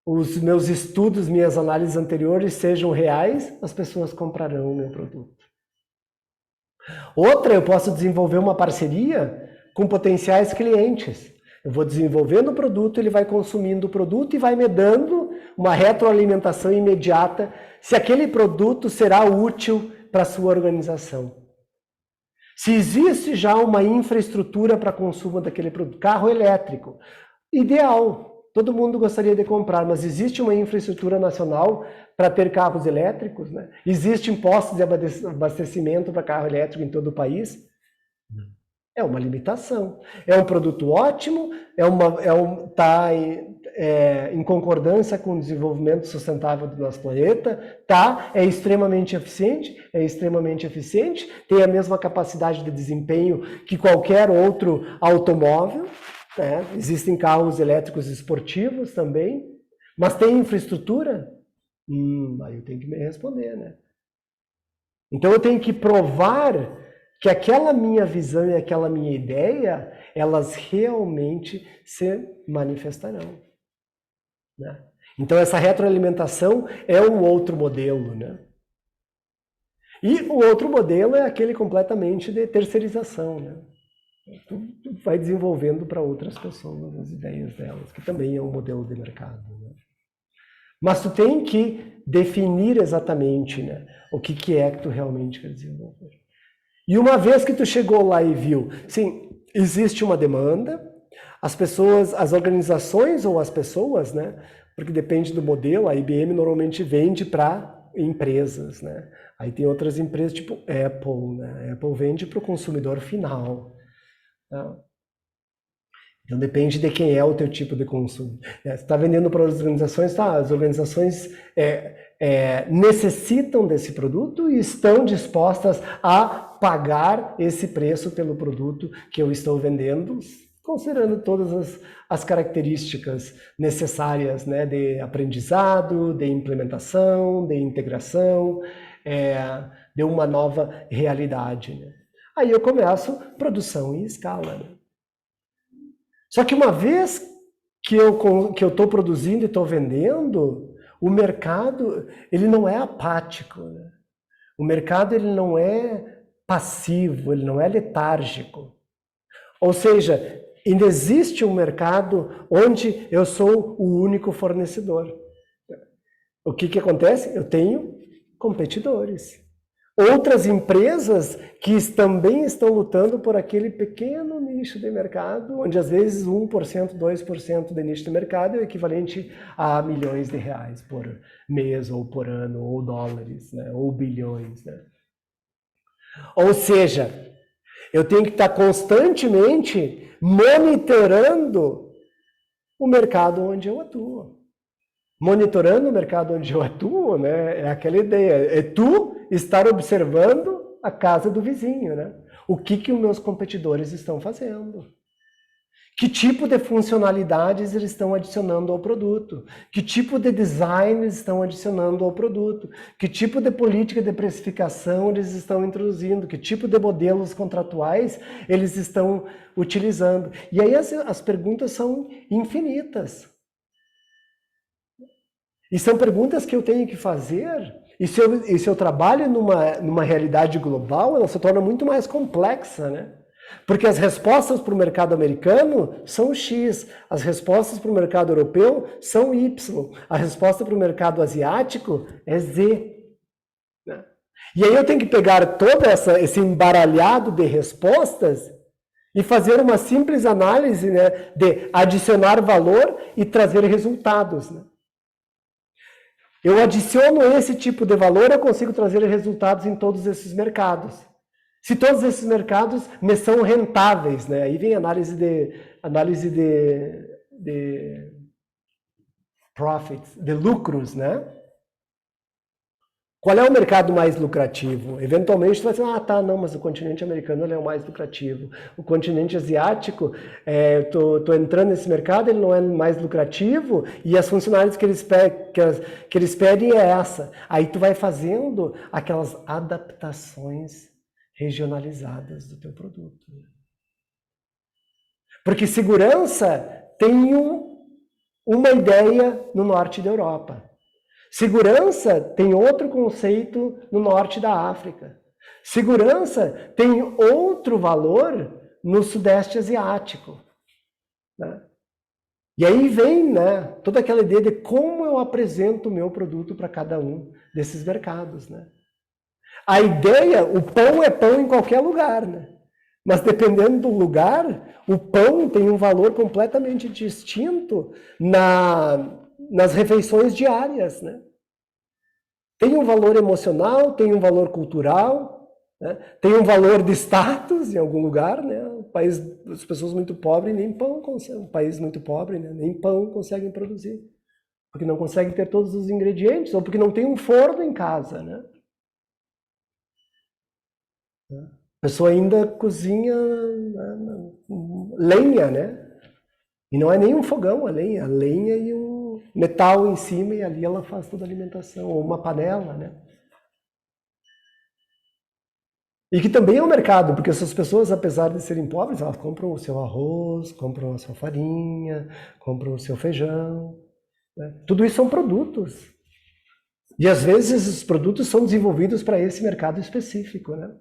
os meus estudos, minhas análises anteriores sejam reais, as pessoas comprarão o meu produto. Outra, eu posso desenvolver uma parceria com potenciais clientes. Eu vou desenvolvendo o produto, ele vai consumindo o produto e vai me dando uma retroalimentação imediata se aquele produto será útil para a sua organização. Se existe já uma infraestrutura para consumo daquele produto, carro elétrico, ideal, todo mundo gostaria de comprar, mas existe uma infraestrutura nacional para ter carros elétricos, né? Existem postos de abastecimento para carro elétrico em todo o país? É uma limitação. É um produto ótimo, está em concordância com o desenvolvimento sustentável do nosso planeta, é extremamente eficiente, tem a mesma capacidade de desempenho que qualquer outro automóvel, né? Existem carros elétricos esportivos também, mas tem infraestrutura? Aí eu tenho que me responder, né? Então eu tenho que provar que aquela minha visão e aquela minha ideia, elas realmente se manifestarão, né? Então essa retroalimentação é um outro modelo, né? E o outro modelo é aquele completamente de terceirização, né? Tu vai desenvolvendo para outras pessoas as ideias delas, que também é um modelo de mercado, né? Mas tu tem que definir exatamente, né, o que é que tu realmente quer desenvolver. E uma vez que tu chegou lá e viu, sim, existe uma demanda, as pessoas, as organizações ou as pessoas, né, porque depende do modelo, a IBM normalmente vende para empresas, né? Aí tem outras empresas tipo Apple, né? Apple vende para o consumidor final, tá? Então depende de quem é o teu tipo de consumo. Você está vendendo para as organizações, tá? As organizações necessitam desse produto e estão dispostas a pagar esse preço pelo produto que eu estou vendendo, considerando todas as características necessárias, né, de aprendizado, de implementação, de integração, de uma nova realidade, né? Aí eu começo produção em escala, né? Só que uma vez que eu estou produzindo e estou vendendo, o mercado ele não é apático, né? O mercado ele não é passivo, ele não é letárgico. Ou seja, ainda existe um mercado onde eu sou o único fornecedor. O que acontece? Eu tenho competidores. Outras empresas que também estão lutando por aquele pequeno nicho de mercado, onde às vezes 1%, 2% de nicho de mercado é o equivalente a milhões de reais por mês, ou por ano, ou dólares, né? Ou bilhões, né? Ou seja, eu tenho que estar constantemente monitorando o mercado onde eu atuo. Monitorando o mercado onde eu atuo, né, é aquela ideia, é tu estar observando a casa do vizinho, né? O que os meus competidores estão fazendo? Que tipo de funcionalidades eles estão adicionando ao produto? Que tipo de design eles estão adicionando ao produto? Que tipo de política de precificação eles estão introduzindo? Que tipo de modelos contratuais eles estão utilizando? E aí as perguntas são infinitas. E são perguntas que eu tenho que fazer, e se eu trabalho numa realidade global, ela se torna muito mais complexa, né? Porque as respostas para o mercado americano são X, as respostas para o mercado europeu são Y, a resposta para o mercado asiático é Z, né? E aí eu tenho que pegar todo esse embaralhado de respostas e fazer uma simples análise, né, de adicionar valor e trazer resultados, né? Eu adiciono esse tipo de valor, eu consigo trazer resultados em todos esses mercados. Se todos esses mercados me são rentáveis, né? Aí vem análise de profits, de lucros, né? Qual é o mercado mais lucrativo? Eventualmente tu vai dizer, não, mas o continente americano ele é o mais lucrativo. O continente asiático, tô entrando nesse mercado, ele não é mais lucrativo e as funcionalidades que eles pedem é essa. Aí tu vai fazendo aquelas adaptações regionalizadas do teu produto. Porque segurança tem uma ideia no norte da Europa. Segurança tem outro conceito no norte da África. Segurança tem outro valor no sudeste asiático. Né? E aí vem, né, toda aquela ideia de como eu apresento o meu produto para cada um desses mercados. Né? A ideia, o pão é pão em qualquer lugar, né? Mas dependendo do lugar, o pão tem um valor completamente distinto nas refeições diárias, né? Tem um valor emocional, tem um valor cultural, né? Tem um valor de status em algum lugar, né? Um país, as pessoas muito pobres nem pão conseguem, um país muito pobre, né? Nem pão conseguem produzir, porque não conseguem ter todos os ingredientes ou porque não tem um forno em casa, né? A pessoa ainda cozinha lenha, né? E não é nem um fogão a lenha e um metal em cima, e ali ela faz toda a alimentação, ou uma panela, né? E que também é um mercado, porque essas pessoas, apesar de serem pobres, elas compram o seu arroz, compram a sua farinha, compram o seu feijão, né? Tudo isso são produtos. E às vezes esses produtos são desenvolvidos para esse mercado específico, né?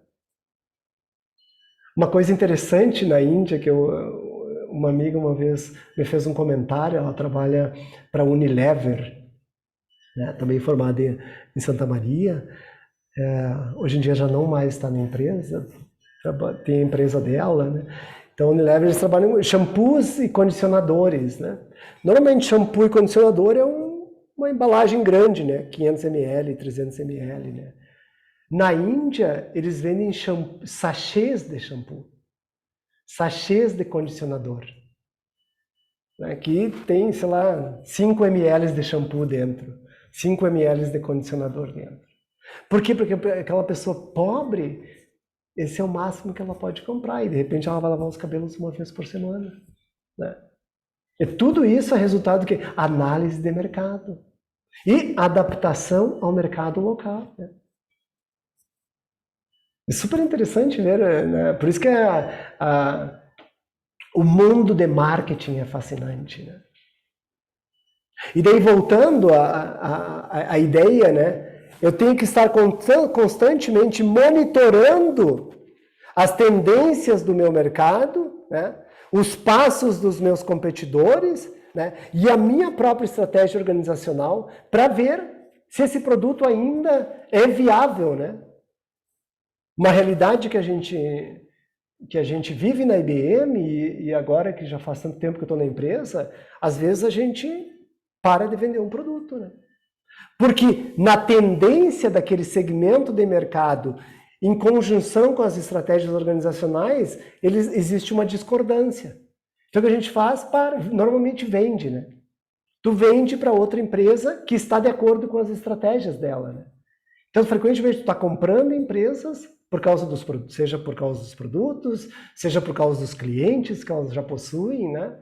Uma coisa interessante na Índia, que uma amiga uma vez me fez um comentário, ela trabalha para a Unilever, né, também formada em Santa Maria, hoje em dia já não mais está na empresa, tem a empresa dela, né? Então a Unilever, eles trabalham com shampoos e condicionadores, né? Normalmente shampoo e condicionador é uma embalagem grande, né? 500 ml, 300 ml, né? Na Índia, eles vendem sachês de shampoo, sachês de condicionador, né, que tem, sei lá, 5 ml de shampoo dentro, 5 ml de condicionador dentro. Por quê? Porque aquela pessoa pobre, esse é o máximo que ela pode comprar, e de repente ela vai lavar os cabelos uma vez por semana. Né? E tudo isso é resultado de análise de mercado e adaptação ao mercado local. Né? É super interessante ver, né? Por isso que o mundo de marketing é fascinante. Né? E daí, voltando à ideia, né? Eu tenho que estar constantemente monitorando as tendências do meu mercado, né? Os passos dos meus competidores, né? E a minha própria estratégia organizacional para ver se esse produto ainda é viável, né? Uma realidade que a gente vive na IBM, e agora que já faz tanto tempo que eu estou na empresa, às vezes a gente para de vender um produto, né? Porque na tendência daquele segmento de mercado, em conjunção com as estratégias organizacionais, existe uma discordância. Então o que a gente faz? Normalmente vende, né? Tu vende para outra empresa que está de acordo com as estratégias dela, né? Então, frequentemente, tu está comprando empresas por causa dos produtos, seja por causa dos produtos, seja por causa dos clientes que elas já possuem, né?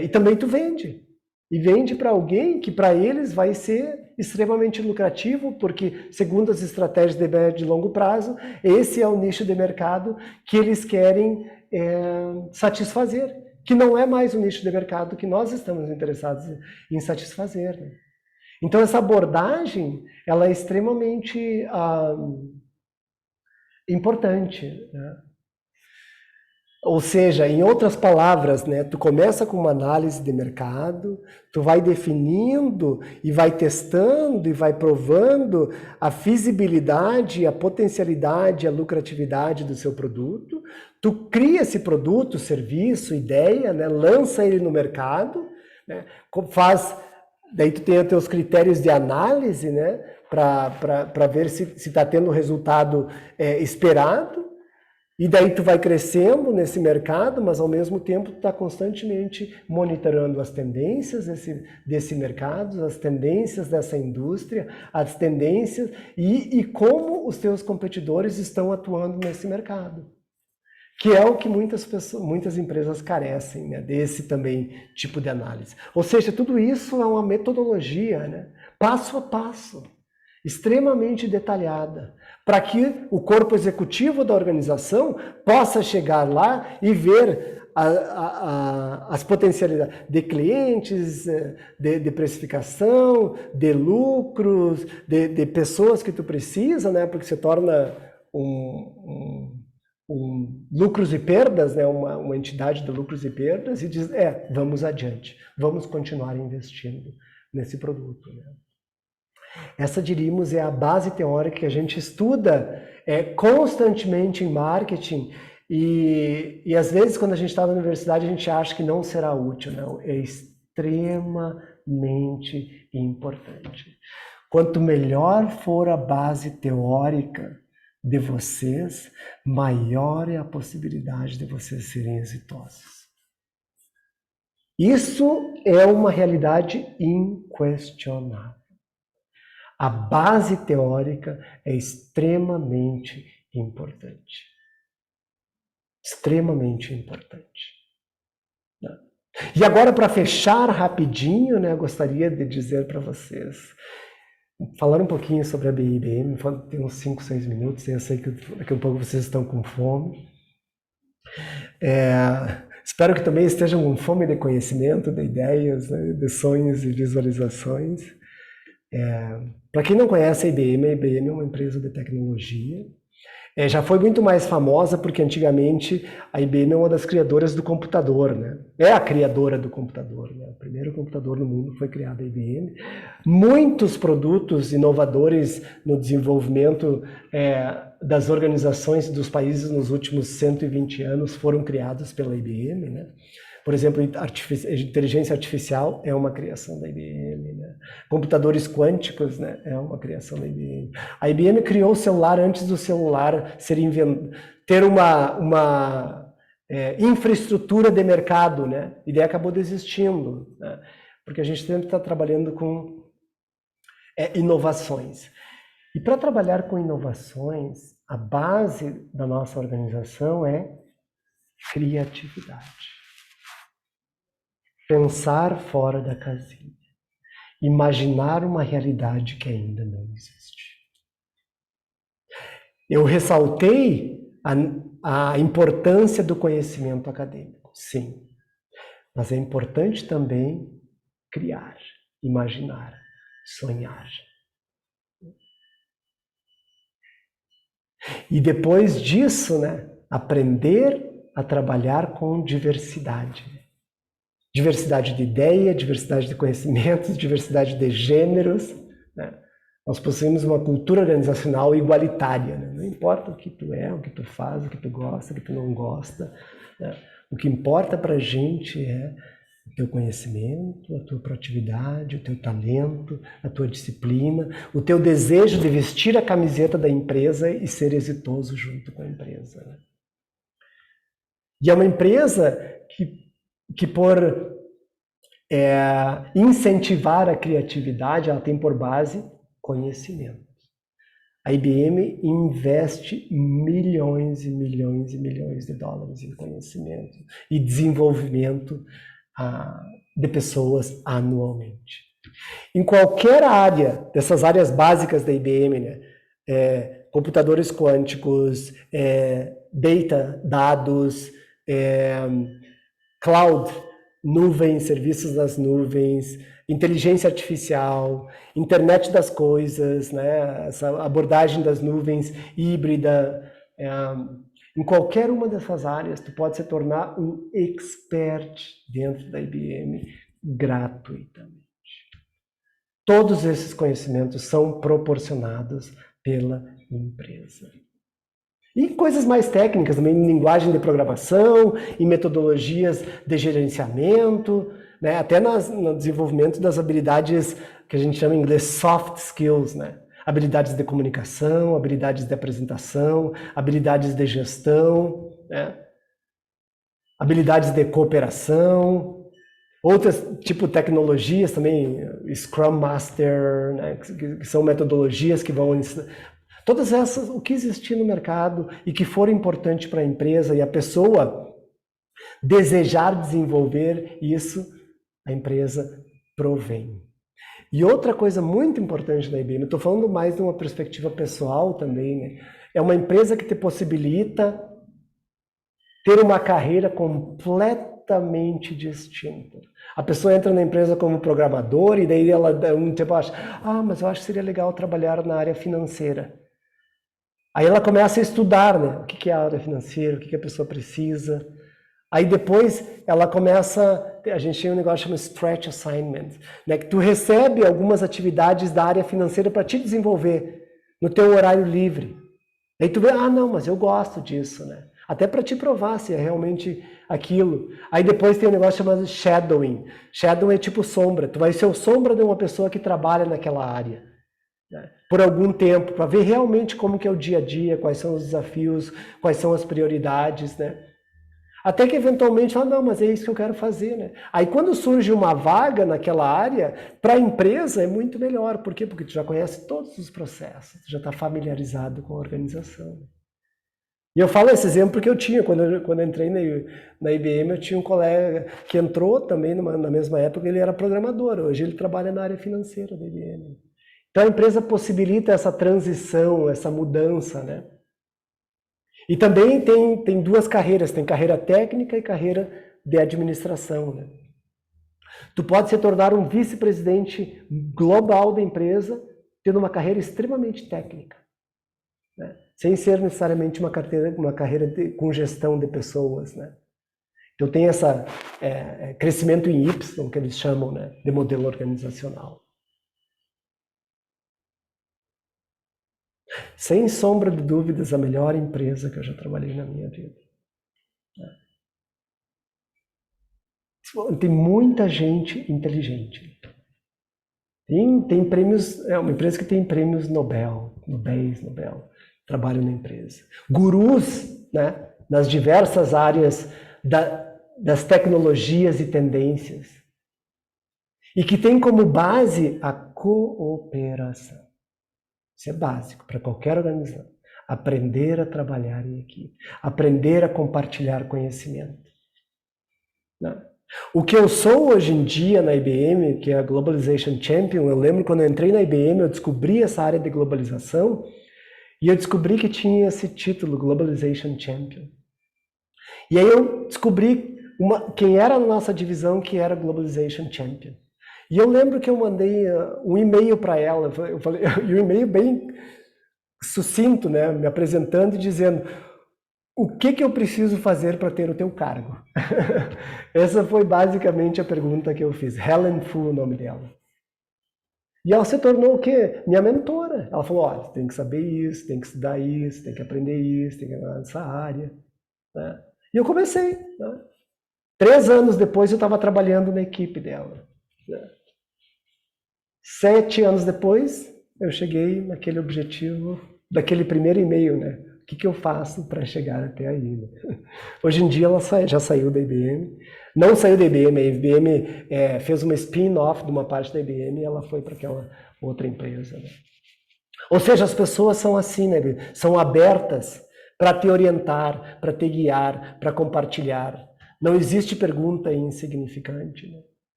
E também tu vende. E vende para alguém que para eles vai ser extremamente lucrativo, porque, segundo as estratégias de médio e longo prazo, esse é o nicho de mercado que eles querem satisfazer, que não é mais o nicho de mercado que nós estamos interessados em satisfazer. Né? Então, essa abordagem ela é extremamente importante. Né? Ou seja, em outras palavras, né, tu começa com uma análise de mercado, tu vai definindo e vai testando e vai provando a feasibilidade, a potencialidade, a lucratividade do seu produto, tu cria esse produto, serviço, ideia, né, lança ele no mercado, né, daí tu tem os teus critérios de análise, né, para ver se está tendo o resultado esperado. E daí tu vai crescendo nesse mercado, mas ao mesmo tempo tu está constantemente monitorando as tendências desse mercado, as tendências dessa indústria, as tendências e como os teus competidores estão atuando nesse mercado. Que é o que muitas empresas carecem, né, desse também tipo de análise. Ou seja, tudo isso é uma metodologia, né, passo a passo, extremamente detalhada, para que o corpo executivo da organização possa chegar lá e ver as potencialidades de clientes, de precificação, de lucros, de pessoas que tu precisa, né, porque se torna lucros e perdas, né, uma entidade de lucros e perdas, e diz, vamos adiante, vamos continuar investindo nesse produto, né. Essa, diríamos, é a base teórica que a gente estuda constantemente em marketing e às vezes quando a gente está na universidade a gente acha que não será útil. Não, é extremamente importante. Quanto melhor for a base teórica de vocês, maior é a possibilidade de vocês serem exitosos. Isso é uma realidade inquestionável. A base teórica é extremamente importante. Extremamente importante. E agora, para fechar rapidinho, né, eu gostaria de dizer para vocês, falar um pouquinho sobre a IBM, tem uns 5, 6 minutos, eu sei que daqui a um pouco vocês estão com fome. Espero que também estejam com fome de conhecimento, de ideias, né, de sonhos e visualizações. Para quem não conhece a IBM é uma empresa de tecnologia. Já foi muito mais famosa porque antigamente a IBM é uma das criadoras do computador, né? É a criadora do computador, né? O primeiro computador no mundo foi criado a IBM. Muitos produtos inovadores no desenvolvimento das organizações dos países nos últimos 120 anos foram criados pela IBM, né? Por exemplo, inteligência artificial é uma criação da IBM, né? Computadores quânticos, né, é uma criação da IBM. A IBM criou o celular antes do celular ter uma infraestrutura de mercado, né? E daí acabou desistindo, né? Porque a gente sempre está trabalhando com inovações. E para trabalhar com inovações, a base da nossa organização é criatividade. Pensar fora da casinha. Imaginar uma realidade que ainda não existe. Eu ressaltei a importância do conhecimento acadêmico, sim. Mas é importante também criar, imaginar, sonhar. E depois disso, né, aprender a trabalhar com diversidade. Diversidade de ideia, diversidade de conhecimentos, diversidade de gêneros, né? Nós possuímos uma cultura organizacional igualitária, né? Não importa o que tu é, o que tu faz, o que tu gosta, o que tu não gosta, né? O que importa para a gente é o teu conhecimento, a tua proatividade, o teu talento, a tua disciplina, o teu desejo de vestir a camiseta da empresa e ser exitoso junto com a empresa, né? E é uma empresa que por incentivar a criatividade, ela tem por base conhecimento. A IBM investe milhões e milhões e milhões de dólares em conhecimento e desenvolvimento de pessoas anualmente. Em qualquer área, dessas áreas básicas da IBM, né, computadores quânticos, data, dados, cloud, nuvens, serviços das nuvens, inteligência artificial, internet das coisas, né? Essa abordagem das nuvens híbrida. Em qualquer uma dessas áreas, tu pode se tornar um expert dentro da IBM gratuitamente. Todos esses conhecimentos são proporcionados pela empresa. E coisas mais técnicas, também em linguagem de programação, em metodologias de gerenciamento, né? Até no desenvolvimento das habilidades que a gente chama em inglês soft skills, né? habilidades de comunicação, habilidades de apresentação, habilidades de gestão, né? Habilidades de cooperação, outras tipo tecnologias também, Scrum Master, né? Que são metodologias que vão ensinar. Todas essas, o que existir no mercado e que for importante para a empresa e a pessoa desejar desenvolver isso, a empresa provém. E outra coisa muito importante da IBM, eu estou falando mais de uma perspectiva pessoal também, né? É uma empresa que te possibilita ter uma carreira completamente distinta. A pessoa entra na empresa como programador e daí ela um tempo acha, mas eu acho que seria legal trabalhar na área financeira. Aí ela começa a estudar, né? O que é a área financeira, o que a pessoa precisa. Aí depois ela começa, a gente tem um negócio chamado Stretch Assignment, né? Que tu recebe algumas atividades da área financeira para te desenvolver no teu horário livre. Aí tu vê, não, mas eu gosto disso, né? Até para te provar se é realmente aquilo. Aí depois tem um negócio chamado Shadowing. Shadowing é tipo sombra. Tu vai ser o sombra de uma pessoa que trabalha naquela área, né? Por algum tempo, para ver realmente como que é o dia a dia, quais são os desafios, quais são as prioridades, né? Até que eventualmente fala, não, mas é isso que eu quero fazer, né? Aí quando surge uma vaga naquela área, para a empresa é muito melhor. Por quê? Porque tu já conhece todos os processos, tu já está familiarizado com a organização. E eu falo esse exemplo porque eu tinha, quando eu entrei na IBM, eu tinha um colega que entrou também na mesma época, ele era programador, hoje ele trabalha na área financeira da IBM. Então a empresa possibilita essa transição, essa mudança, né? E também tem duas carreiras, tem carreira técnica e carreira de administração, né? Tu pode se tornar um vice-presidente global da empresa, tendo uma carreira extremamente técnica, né? Sem ser necessariamente uma carreira com gestão de pessoas, né? Então tem essa crescimento em Y, que eles chamam, né, de modelo organizacional. Sem sombra de dúvidas, a melhor empresa que eu já trabalhei na minha vida. Tem muita gente inteligente. Tem prêmios, é uma empresa que tem prêmios Nobel, trabalham na empresa. Gurus, né, nas diversas áreas das tecnologias e tendências. E que tem como base a cooperação. Isso é básico para qualquer organização. Aprender a trabalhar em equipe. Aprender a compartilhar conhecimento. Né? O que eu sou hoje em dia na IBM, que é a Globalization Champion, eu lembro quando eu entrei na IBM, eu descobri essa área de globalização e eu descobri que tinha esse título, Globalization Champion. E aí eu descobri quem era na nossa divisão que era Globalization Champion. E eu lembro que eu mandei um e-mail para ela, e um e-mail bem sucinto, né, me apresentando e dizendo o que eu preciso fazer para ter o teu cargo. Essa foi basicamente a pergunta que eu fiz. Helen Fu, o nome dela. E ela se tornou o quê? Minha mentora. Ela falou, olha, tem que saber isso, tem que estudar isso, tem que aprender isso, tem que andar nessa área. Né? E eu comecei. Né? 3 anos depois eu estava trabalhando na equipe dela. Né? 7 anos depois, eu cheguei naquele objetivo, daquele primeiro e-mail, né? O que eu faço para chegar até aí? Né? Hoje em dia ela já saiu da IBM. Não saiu da IBM, a IBM fez uma spin-off de uma parte da IBM e ela foi para aquela outra empresa. Né? Ou seja, as pessoas são assim, né? São abertas para te orientar, para te guiar, para compartilhar. Não existe pergunta insignificante, né?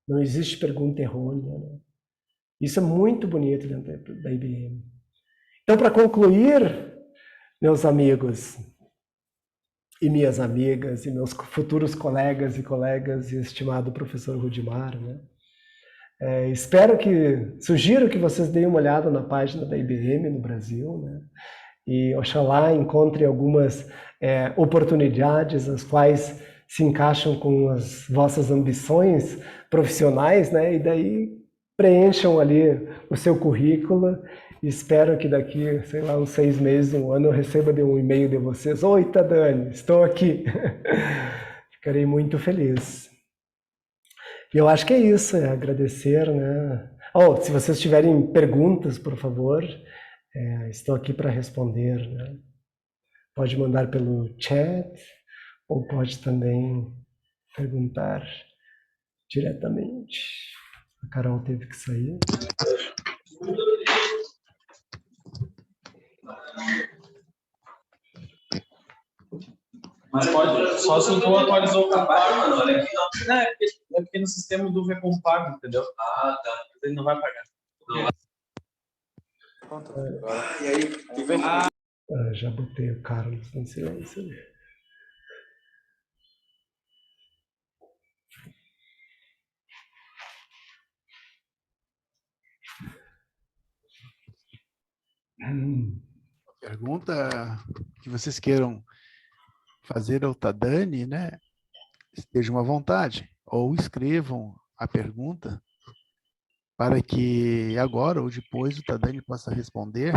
Não existe pergunta errônea, né? Isso é muito bonito dentro da IBM. Então, para concluir, meus amigos e minhas amigas e meus futuros colegas e estimado professor Rudimar, né? Sugiro que vocês deem uma olhada na página da IBM no Brasil, né? E oxalá encontrem algumas oportunidades as quais se encaixam com as vossas ambições profissionais, né? E daí preencham ali o seu currículo e espero que daqui, sei lá, uns 6 meses, 1 ano, eu receba um e-mail de vocês. Oi, Tadani, estou aqui. Ficarei muito feliz. E eu acho que é isso, agradecer, né? Se vocês tiverem perguntas, por favor, Estou aqui para responder, né? Pode mandar pelo chat ou pode também perguntar diretamente. A Carol teve que sair. Mas pode, só se tu atualizou o compacto. É porque no sistema do V compacto, entendeu? Ah, tá. Ele não vai pagar. E aí? Já botei o Carlos em silêncio. Pergunta que vocês queiram fazer ao Tadani, né? Estejam à vontade, ou escrevam a pergunta para que agora ou depois o Tadani possa responder.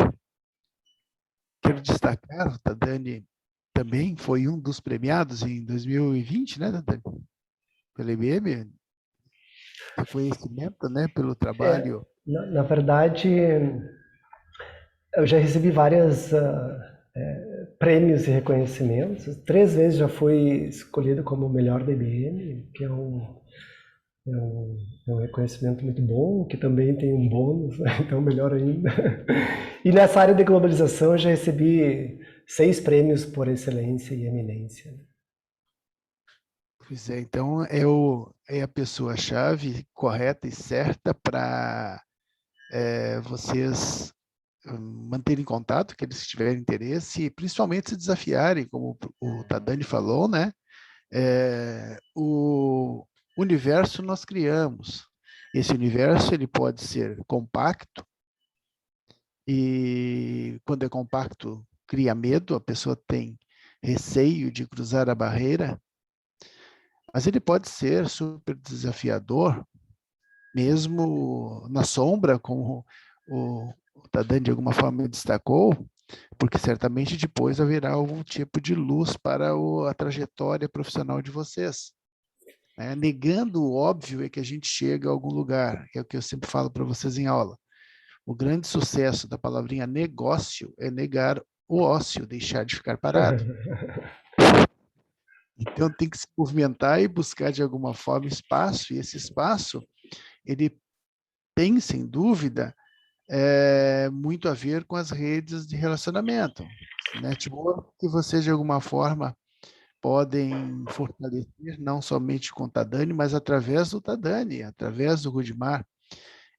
Quero destacar, o Tadani também foi um dos premiados em 2020, né, Tadani? Pela IBM, reconhecimento, né, pelo trabalho. Na verdade, eu já recebi vários prêmios e reconhecimentos. 3 vezes já fui escolhido como o melhor da IBM, que é um reconhecimento muito bom, que também tem um bônus, né? Então melhor ainda. E nessa área de globalização eu já recebi 6 prêmios por excelência e eminência. Pois é, então é a pessoa-chave correta e certa para vocês manterem contato, que eles tiverem interesse, e principalmente se desafiarem, como o Tadani falou, né? O universo nós criamos. Esse universo ele pode ser compacto, e quando é compacto cria medo, a pessoa tem receio de cruzar a barreira, mas ele pode ser super desafiador, mesmo na sombra, como o Tadani de alguma forma destacou, porque certamente depois haverá algum tipo de luz para a trajetória profissional de vocês. Negando o óbvio é que a gente chega a algum lugar, que é o que eu sempre falo para vocês em aula. O grande sucesso da palavrinha negócio é negar o ócio, deixar de ficar parado. Então tem que se movimentar e buscar de alguma forma espaço, e esse espaço, ele tem, sem dúvida, muito a ver com as redes de relacionamento. Network que vocês, de alguma forma, podem fortalecer, não somente com o Tadani, mas através do Tadani, através do Rudimar.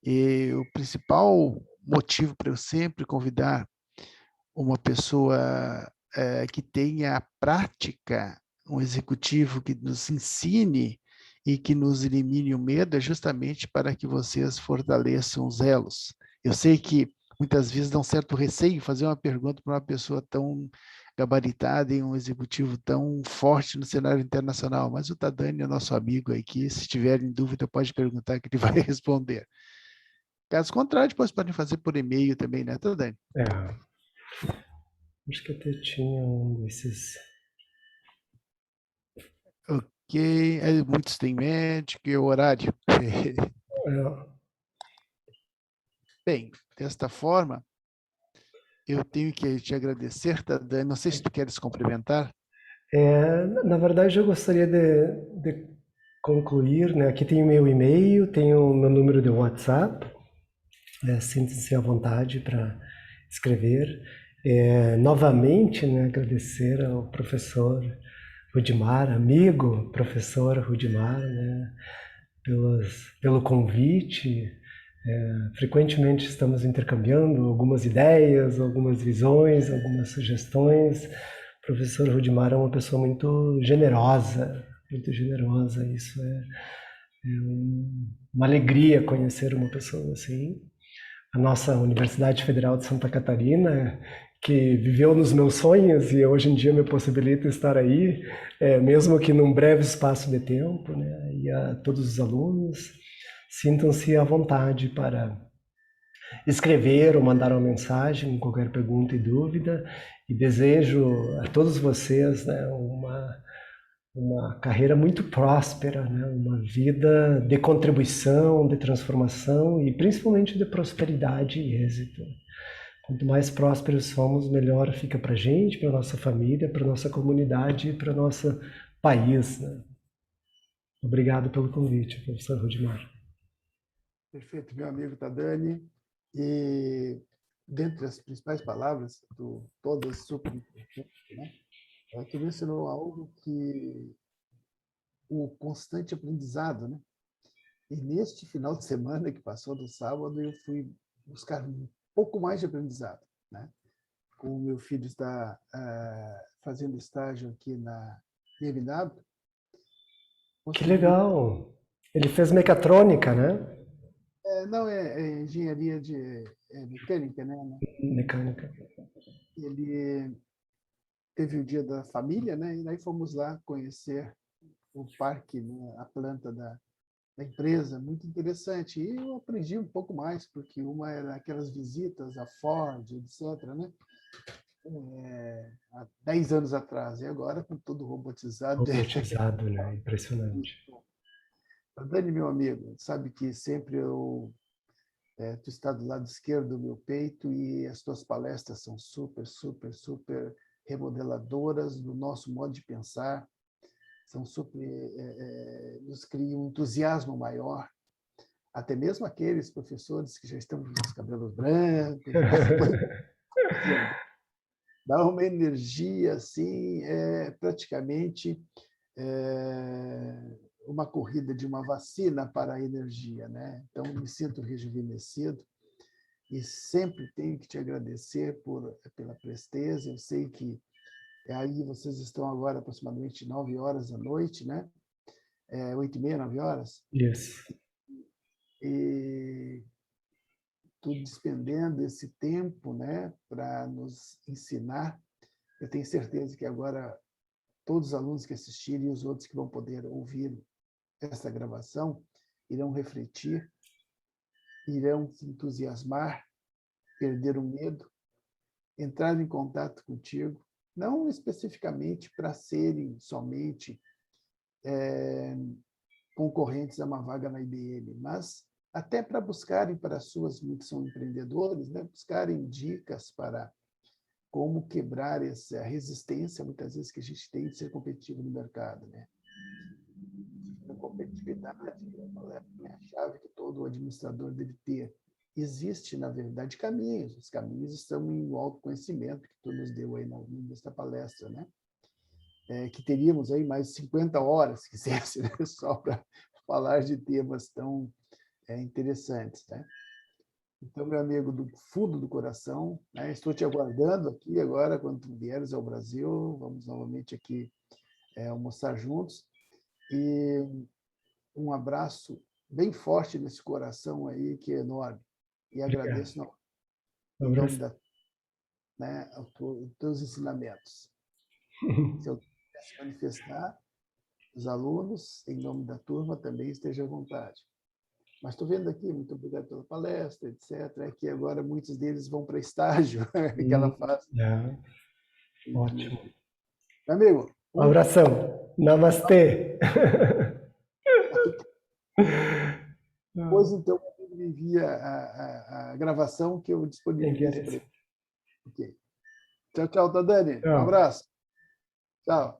E o principal motivo para eu sempre convidar uma pessoa que tenha a prática, um executivo que nos ensine e que nos elimine o medo, é justamente para que vocês fortaleçam os elos. Eu sei que muitas vezes dá um certo receio fazer uma pergunta para uma pessoa tão gabaritada e um executivo tão forte no cenário internacional, mas o Tadani é nosso amigo aqui, se tiver em dúvida pode perguntar que ele vai responder. Caso contrário, depois podem fazer por e-mail também, né, Tadani? Acho que até tinha um desses. Ok, muitos têm médico e horário. Bem, desta forma, eu tenho que te agradecer, Tadani. Não sei se tu queres complementar. Na verdade, eu gostaria de concluir, né? Aqui tem o meu e-mail, tem o meu número de WhatsApp. Sinta-se à vontade para escrever. Novamente, né, agradecer ao professor Rudimar, amigo professor Rudimar, né, pelo convite. Frequentemente estamos intercambiando algumas ideias, algumas visões, algumas sugestões. O professor Rudimar é uma pessoa muito generosa. Isso é uma alegria conhecer uma pessoa assim. A nossa Universidade Federal de Santa Catarina, que viveu nos meus sonhos e hoje em dia me possibilita estar aí, mesmo que num breve espaço de tempo, né? E a todos os alunos, sintam-se à vontade para escrever ou mandar uma mensagem com qualquer pergunta e dúvida, e desejo a todos vocês, né, uma carreira muito próspera, né? Uma vida de contribuição, de transformação e principalmente de prosperidade e êxito. Quanto mais prósperos somos, melhor fica para a gente, para nossa família, para nossa comunidade e para nosso país, né? Obrigado pelo convite, professor Rudimar. Perfeito, meu amigo Tadani. E dentre as principais palavras, todas super importantes, né? Tu mencionou algo que o constante aprendizado, né? E neste final de semana que passou do sábado, eu fui buscar um pouco mais de aprendizado, né? Como o meu filho está fazendo estágio aqui na BMW. Que legal! Ele fez mecatrônica, né? Não, é engenharia mecânica, né? Mecânica. Ele teve o dia da família, né? E aí fomos lá conhecer o parque, né? A planta da empresa, muito interessante. E eu aprendi um pouco mais, porque uma era aquelas visitas a Ford, etc., né? Há 10 anos atrás, e agora com tudo robotizado. Robotizado, né? Impressionante. Dani, meu amigo, sabe que sempre tu está do lado esquerdo do meu peito e as tuas palestras são super, super, super remodeladoras do nosso modo de pensar, são super, nos criam um entusiasmo maior, até mesmo aqueles professores que já estão com os cabelos brancos, dá uma energia assim, praticamente uma corrida de uma vacina para a energia, né? Então me sinto rejuvenescido e sempre tenho que te agradecer pela presteza. Eu sei que aí vocês estão agora aproximadamente 9 horas da noite, né? 8h30, 9 horas. Isso. E tu despendendo esse tempo, né, para nos ensinar. Eu tenho certeza que agora todos os alunos que assistirem e os outros que vão poder ouvir essa gravação irão refletir, irão se entusiasmar, perder o medo, entrar em contato contigo, não especificamente para serem somente concorrentes a uma vaga na IBM, mas até para buscarem para as suas, muitos são empreendedores, né, buscarem dicas para como quebrar essa resistência, muitas vezes, que a gente tem de ser competitivo no mercado, né? A competitividade é a chave que todo administrador deve ter. Existe, na verdade, caminhos. Os caminhos estão em autoconhecimento, que tu nos deu aí nesta palestra, né? Que teríamos aí mais 50 horas, se quisesse, né? Só para falar de temas tão interessantes, né? Então, meu amigo, do fundo do coração, né? Estou te aguardando aqui agora, quando tu vieres ao Brasil, vamos novamente aqui almoçar juntos. E um abraço bem forte nesse coração aí, que é enorme. E agradeço em nome os teus ensinamentos. Se eu quiser se manifestar, os alunos, em nome da turma, também esteja à vontade. Mas estou vendo aqui, muito obrigado pela palestra, etc. É que agora muitos deles vão para estágio, aquela fase. Ótimo. Meu amigo. Um abração. Namastê. Depois, então, me envia a gravação que eu disponibilizo para ele. Okay. Tchau, tchau, Tadani. Um abraço. Tchau.